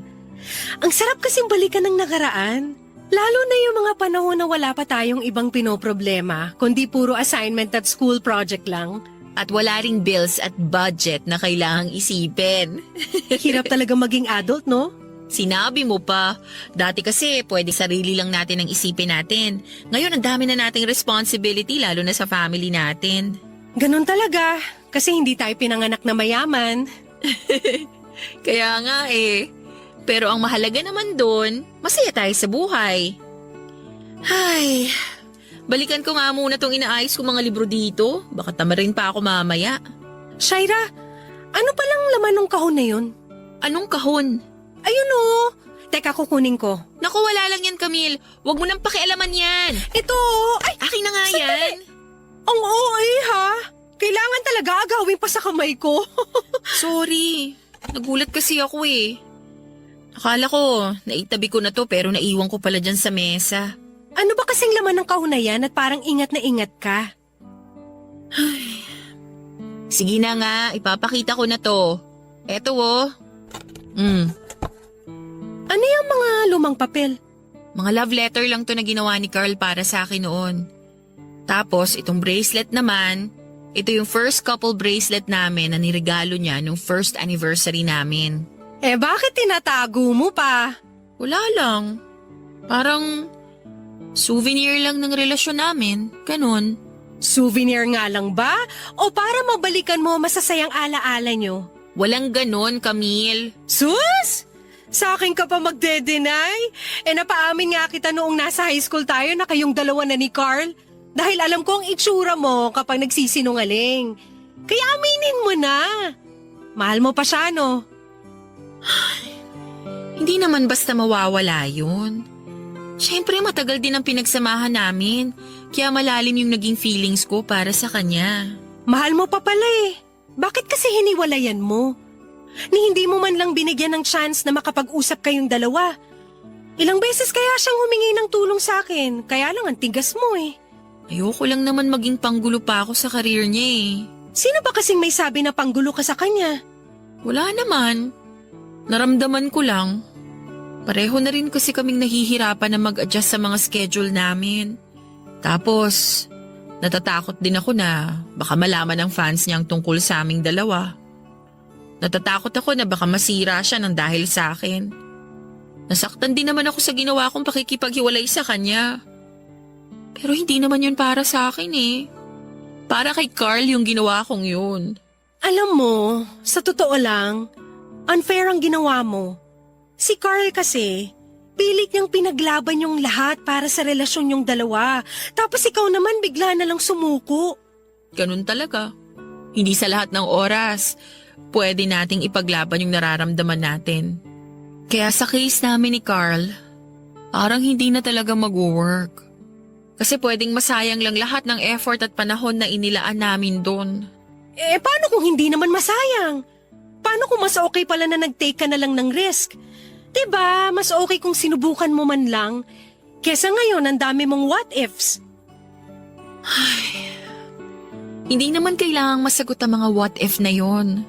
S6: Ang sarap kasing balikan ng nakaraan. Lalo na yung mga panahon na wala pa tayong ibang pinoproblema, kundi puro assignment at school project lang.
S10: At wala ring bills at budget na kailangang isipin.
S6: Hirap talaga maging adult, no?
S10: Sinabi mo pa, dati kasi pwede sarili lang natin ang isipin natin. Ngayon ang dami na nating responsibility lalo na sa family natin.
S6: Ganon talaga, kasi hindi tayo pinanganak na mayaman.
S10: Kaya nga eh. Pero ang mahalaga naman doon, masaya tayo sa buhay. Ay, balikan ko nga muna tong inaayos kong mga libro dito. Baka tamarin pa ako mamaya.
S6: Shaira, ano palang laman ng kahon na yun?
S10: Anong kahon?
S6: Ayun o. Teka, kukunin ko.
S10: Naku, wala lang yan, Camille. Huwag mo nang pakialaman yan.
S6: Ito. Ay,
S10: akin na nga yan.
S6: Ang OA ha. Kailangan talaga agawin pa sa kamay ko.
S10: Sorry. Nagulat kasi ako eh. Akala ko, naitabi ko na to pero naiwan ko pala dyan sa mesa.
S6: Ano ba kasing laman ng kahon na yan at parang ingat na ingat ka?
S10: Ay. Sige na nga, ipapakita ko na to. Eto oh.
S6: Ano yung mga lumang papel?
S10: Mga love letter lang to na ginawa ni Carl para sa akin noon. Tapos itong bracelet naman, ito yung first couple bracelet namin na niregalo niya nung first anniversary namin.
S6: Eh bakit tinatago mo pa?
S10: Wala lang. Parang souvenir lang ng relasyon namin. Ganon.
S6: Souvenir nga lang ba? O para mabalikan mo masasayang alaala nyo?
S10: Walang ganon, Camille.
S6: Sus! Sa akin ka pa magde-deny? Napaamin nga kita noong nasa high school tayo na kayong dalawa na ni Carl. Dahil alam ko ang itsura mo kapag nagsisinungaling. Kaya aminin mo na. Mahal mo pa siya, no?
S10: Hindi naman basta mawawala yun. Siyempre matagal din ang pinagsamahan namin, kaya malalim yung naging feelings ko para sa kanya.
S6: Mahal mo pa pala eh. Bakit kasi hiniwalayan mo? Ni hindi mo man lang binigyan ng chance na makapag-usap kayong dalawa. Ilang beses kaya siyang humingi ng tulong sa akin, kaya lang ang tigas mo eh.
S10: Ayoko lang naman maging panggulo pa ako sa career niya eh.
S6: Sino ba kasing may sabi na panggulo ka sa kanya?
S10: Wala naman. Naramdaman ko lang. Pareho na rin kasi kaming nahihirapan na mag-adjust sa mga schedule namin. Tapos, natatakot din ako na baka malaman ng fans niya ang tungkol sa aming dalawa. Natatakot ako na baka masira siya ng dahil sa akin. Nasaktan din naman ako sa ginawa kong pakikipaghiwalay sa kanya. Pero hindi naman yun para sa akin eh. Para kay Carl yung ginawa kong yun.
S6: Alam mo, sa totoo lang, unfair ang ginawa mo. Si Carl kasi, pilit niyang pinaglaban yung lahat para sa relasyon yung dalawa. Tapos ikaw naman bigla na lang sumuko.
S10: Ganun talaga. Hindi sa lahat ng oras, pwede nating ipaglaban yung nararamdaman natin. Kaya sa case namin ni Carl, parang hindi na talaga mag-work. Kasi pwedeng masayang lang lahat ng effort at panahon na inilaan namin doon.
S6: Eh, paano kung hindi naman masayang? Paano kung mas okay pala na nag-take ka na lang ng risk? Diba, mas okay kung sinubukan mo man lang, kesa ngayon ang dami mong what ifs.
S10: Hindi naman kailangang masagot ang mga what if na yon.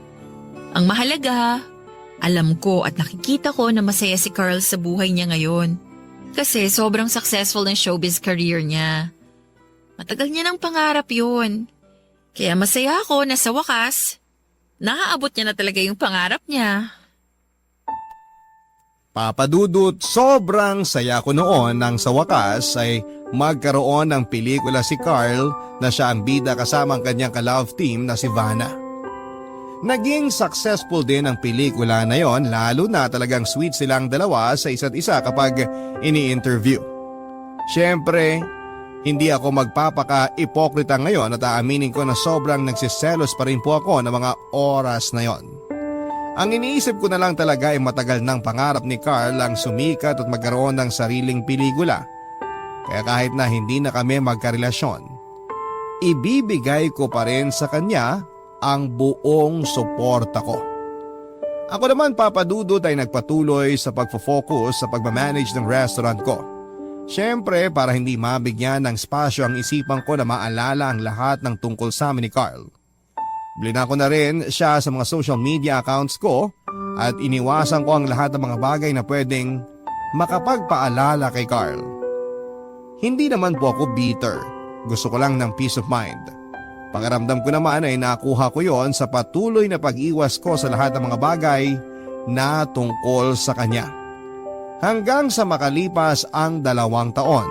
S10: Ang mahalaga, alam ko at nakikita ko na masaya si Carl sa buhay niya ngayon. Kasi sobrang successful ng showbiz career niya. Matagal niya ng pangarap yun. Kaya masaya ako na sa wakas, naaabot niya na talaga yung pangarap niya.
S2: Papadudot, sobrang saya ko noon nang sa wakas ay magkaroon ng pelikula si Carl na siya ang bida kasama ang kanyang ka-love team na si Vanna. Naging successful din ang pelikula na yon, lalo na talagang sweet silang dalawa sa isa't isa kapag ini-interview. Siyempre, hindi ako magpapaka-ipokrita ngayon at aaminin ko na sobrang nagsiselos pa rin po ako ng mga oras na yon. Ang iniisip ko na lang talaga ay matagal ng pangarap ni Carl ang sumikat at magkaroon ng sariling pelikula. Kaya kahit na hindi na kami magkarelasyon, ibibigay ko pa rin sa kanya ang buong suporta ko. Ako naman papadudot ay nagpatuloy sa pagfo-focus sa pagmamanage ng restaurant ko. Siyempre para hindi mabigyan ng spasyo ang isipan ko na maalala ang lahat ng tungkol sa amin ni Carl. Blina ko na rin siya sa mga social media accounts ko at iniwasan ko ang lahat ng mga bagay na pwedeng makapagpaalala kay Carl. Hindi naman po ako bitter. Gusto ko lang ng peace of mind. Pakiramdam ko naman ay nakuha ko yon sa patuloy na pag-iwas ko sa lahat ng mga bagay na tungkol sa kanya. Hanggang sa makalipas ang 2 taon,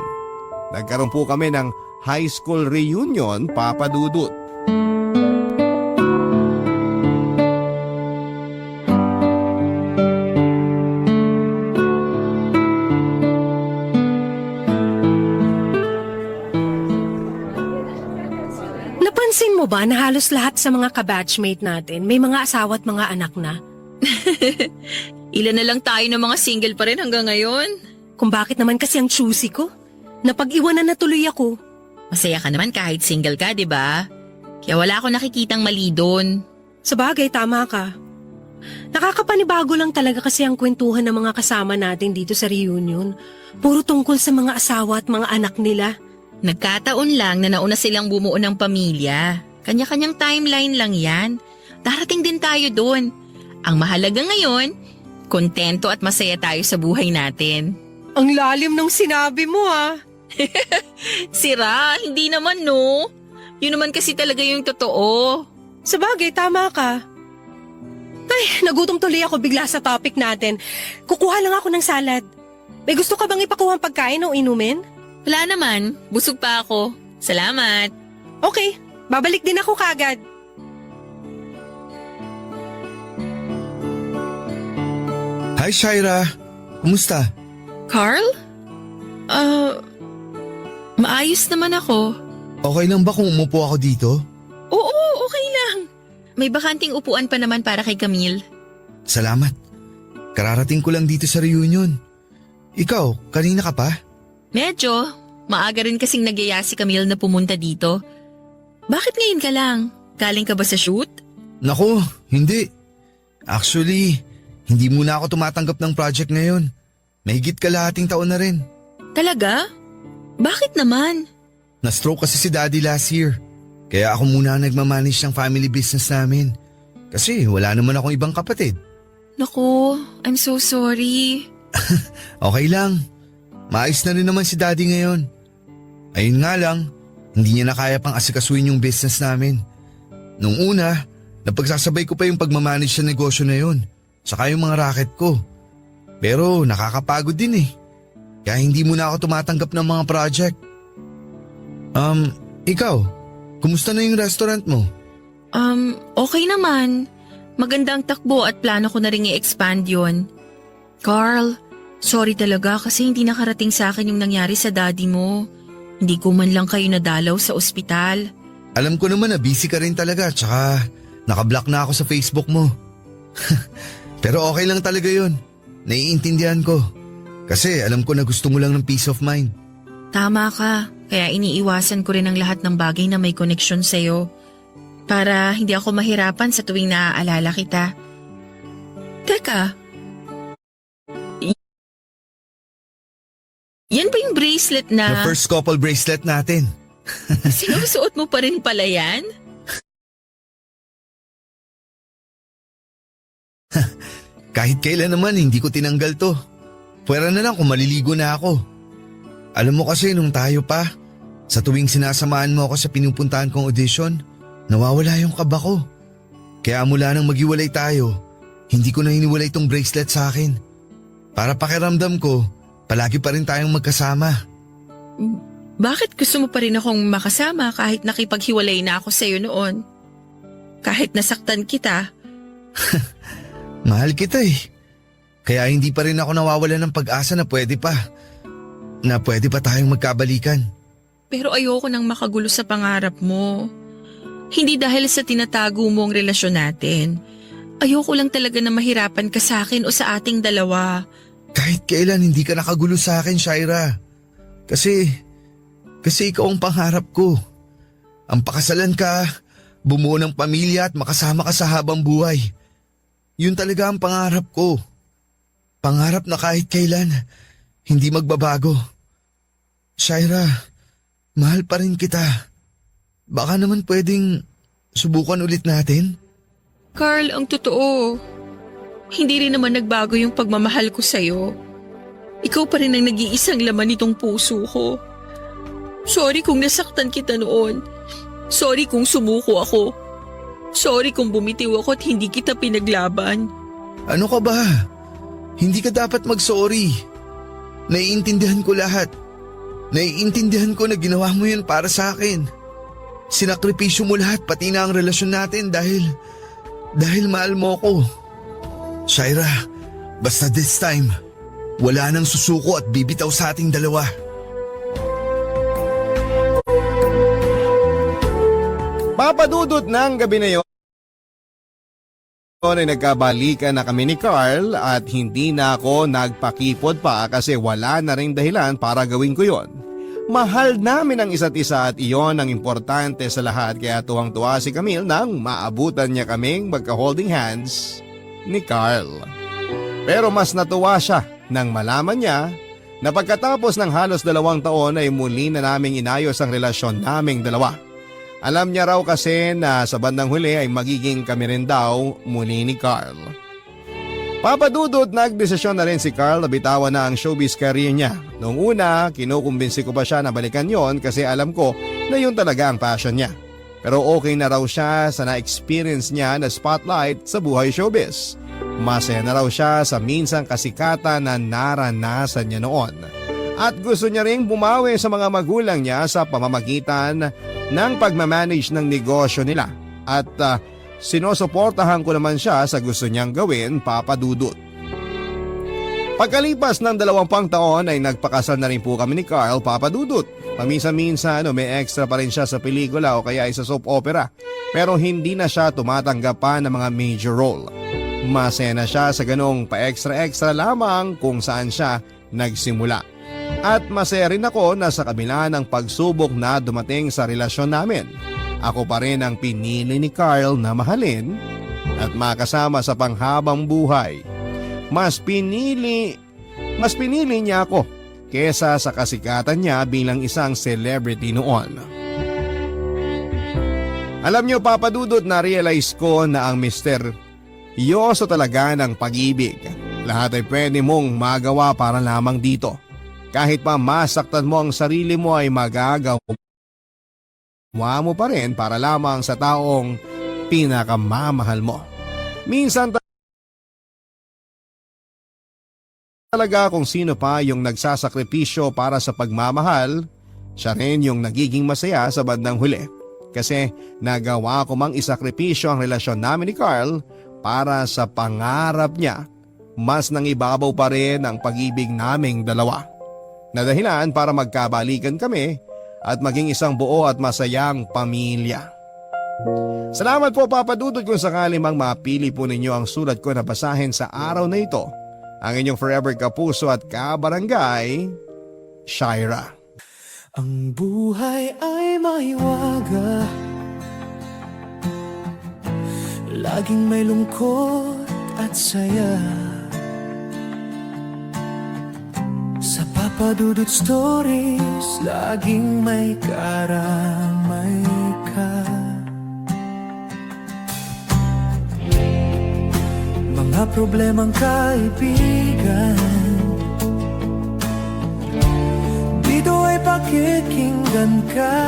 S2: nagkaroon po kami ng high school reunion, papadudot.
S6: Napansin mo ba na halos lahat sa mga kabatchmate natin may mga asawa at mga anak na?
S10: Ilan na lang tayo ng mga single pa rin hanggang ngayon.
S6: Kung bakit naman kasi ang choosy ko? Napag-iwanan na tuloy ako.
S10: Masaya ka naman kahit single ka, di ba? Kaya wala akong nakikitang mali doon.
S6: Sabagay, tama ka. Nakakapanibago lang talaga kasi ang kwentuhan ng mga kasama natin dito sa reunion. Puro tungkol sa mga asawa at mga anak nila.
S10: Nagkataon lang na nauna silang bumuo ng pamilya. Kanya-kanyang timeline lang yan. Darating din tayo doon. Ang mahalaga ngayon, kontento at masaya tayo sa buhay natin.
S6: Ang lalim ng sinabi mo ah.
S10: Sira, hindi naman no. Yun naman kasi talaga yung totoo.
S6: Sabagay, tama ka. Ay, nagutom tuloy ako bigla sa topic natin. Kukuha lang ako ng salad. May gusto ka bang ipakuha ang pagkain o inumin?
S10: Wala naman, busog pa ako. Salamat.
S6: Okay, babalik din ako kagad.
S9: Hi, Shaira. Kumusta?
S10: Carl? Maayos naman ako.
S9: Okay lang ba kung umupo ako dito?
S10: Oo, okay lang. may bakanting upuan pa naman para kay Camille.
S9: Salamat. Kararating ko lang dito sa reunion. Ikaw, kanina ka pa?
S10: Medyo. Maaga rin kasing nagyaya si Camille na pumunta dito. Bakit ngayon ka lang? Galing ka ba sa shoot?
S9: Naku, hindi. Actually, hindi muna ako tumatanggap ng project ngayon. Mahigit kalahating taon na rin.
S10: Talaga? Bakit naman?
S9: Na-stroke kasi si Daddy last year. Kaya ako muna ang nagmamanage ng family business namin. Kasi wala naman akong ibang kapatid.
S10: Naku, I'm so sorry.
S9: Okay lang. Maayos na rin naman si Daddy ngayon. Ayun nga lang, hindi niya na kaya pang asikasuhin yung business namin. Nung una, napagsasabay ko pa yung pagmamanage sa negosyo na yun, saka yung mga racket ko. Pero nakakapagod din eh. Kaya hindi muna ako tumatanggap ng mga project. Ikaw, kumusta na yung restaurant mo?
S10: Okay naman. Magandang takbo at plano ko na rin i-expand yun. Carl, sorry talaga kasi hindi nakarating sa akin yung nangyari sa daddy mo. Hindi ko man lang kayo nadalaw sa ospital.
S9: Alam ko naman na busy ka rin talaga, tsaka nakablock na ako sa Facebook mo. Pero okay lang talaga yun. Naiintindihan ko. Kasi alam ko na gusto mo lang ng peace of mind.
S10: Tama ka, kaya iniiwasan ko rin ang lahat ng bagay na may koneksyon sa'yo. Para hindi ako mahirapan sa tuwing naaalala kita. Teka. Yan ba yung bracelet
S9: The
S10: na...
S9: first couple bracelet natin.
S10: Sinusuot mo pa rin pala yan?
S9: Kahit kailan naman hindi ko tinanggal to. Pwera na lang kung maliligo na ako. Alam mo kasi nung tayo pa, sa tuwing sinasamahan mo ako sa pinupuntahan kong audition, nawawala yung kaba ko. Kaya mula nang maghiwalay tayo, hindi ko na hiniwalay tong bracelet sa akin. Para pakiramdam ko, palagi pa rin tayong magkasama.
S10: Bakit gusto mo pa rin akong makasama kahit nakipaghiwalay na ako sa'yo noon? Kahit nasaktan kita?
S9: Mahal kita eh. Kaya hindi pa rin ako nawawala ng pag-asa na pwede pa tayong magkabalikan.
S10: Pero ayoko nang makagulo sa pangarap mo. Hindi dahil sa tinatago mo ang relasyon natin. Ayoko lang talaga na mahirapan ka sa akin o sa ating dalawa.
S9: Kahit kailan hindi ka nakagulo sa akin, Shaira. Kasi ikaw ang pangarap ko. Ang pakasalan ka, bumuo ng pamilya at makasama ka sa habang buhay. Yun talaga ang pangarap ko. Pangarap na kahit kailan, hindi magbabago. Shaira, mahal pa rin kita. Baka naman pwedeng subukan ulit natin?
S10: Carl, ang totoo. Hindi rin naman nagbago yung pagmamahal ko sa'yo. Ikaw pa rin ang nag-iisang laman nitong puso ko. Sorry kung nasaktan kita noon. Sorry kung sumuko ako. Sorry kung bumitiw ako at hindi kita pinaglaban.
S9: Ano ka ba? Hindi ka dapat mag-sorry. Naiintindihan ko lahat. Naiintindihan ko na ginawa mo yun para sa akin. Sinakripisyo mo lahat pati na ang relasyon natin dahil mahal mo ko. Shaira, basta this time, wala nang susuko at bibitaw sa ating dalawa.
S2: Papadudot ng gabi na yun ay nagkabalikan na kami ni Carl at hindi na ako nagpakipot pa kasi wala na rin dahilan para gawin ko yon. Mahal namin ang isa't isa at iyon ang importante sa lahat kaya tuwang-tuwa si Camille nang maabutan niya kaming magka-holding hands ni Carl. Pero mas natuwa siya nang malaman niya na pagkatapos ng halos 2 taon ay muli na naming inayos ang relasyon naming dalawa. Alam niya raw kasi na sa bandang huli ay magiging kami rin daw muli ni Carl. Papadudot, nagdesisyon na rin si Carl na bitawan na ang showbiz career niya. Noong una, kinukumbinsi ko pa siya na balikan yon kasi alam ko na yun talaga ang passion niya. Pero okay na raw siya sa na-experience niya na spotlight sa buhay showbiz. Masaya na raw siya sa minsang kasikatan na naranasan niya noon. At gusto niya ring bumawi sa mga magulang niya sa pamamagitan ng pagmamanage ng negosyo nila. At sinusuportahan ko naman siya sa gusto niyang gawin, Papadudot. Pagkalipas ng 20 taon ay nagpakasal na rin po kami ni Carl, Papadudot. Paminsan-minsan may extra pa rin siya sa pelikula o kaya ay sa soap opera. Pero hindi na siya tumatanggap pa ng mga major role. Masaya na siya sa ganong pa-extra-extra lamang kung saan siya nagsimula. At masaya rin ako na sa kabila ng pagsubok na dumating sa relasyon namin, ako pa rin ang pinili ni Carl na mahalin at makasama sa panghabang buhay. Mas pinili niya ako kesa sa kasikatan niya bilang isang celebrity noon. Alam niyo, Papa Dudut, na-realize ko na ang misteryoso talaga ng pag-ibig. Lahat ay pwede mong magawa para lamang dito. Kahit pa masaktan mo ang sarili mo ay magagawa mo pa rin para lamang sa taong pinakamamahal mo. Minsan talaga kung sino pa yung nagsasakripisyo para sa pagmamahal, siya rin yung nagiging masaya sa bandang huli. Kasi nagawa ko mang isakripisyo ang relasyon namin ni Carl para sa pangarap niya. Mas nangibabaw pa rin ang pag-ibig naming dalawa. Na dahilan para magkabalikan kami at maging isang buo at masayang pamilya. Salamat po, Papa Dudut, kung sakali mang mapili po ninyo ang sulat ko na basahin sa araw na ito. Ang inyong forever kapuso at kabarangay, Shaira.
S1: Ang buhay ay maiwaga, laging may lungkot at saya. Sa Papa Dudut Stories, laging may karamay ka. Mga problemang kaibigan, dito ay pakikinggan ka.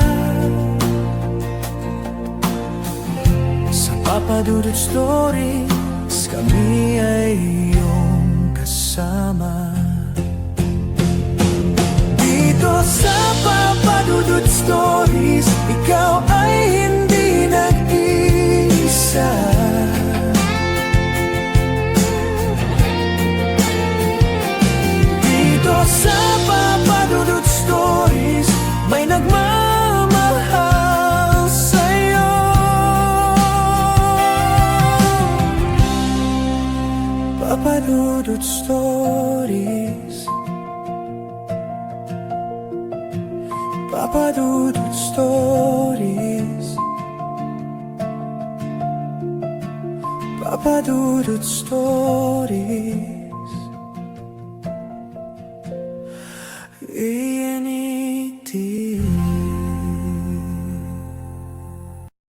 S1: Sa Papa Dudut Stories, kami ay iyong kasama. Dito sa Papa Dudut Stories, ikaw ay hindi nag-iisa. Dito sa Papa Dudut Stories, may nagmamahal sa'yo. Papa Dudut Stories, Papa Dudut Stories, Papa Dudut Stories.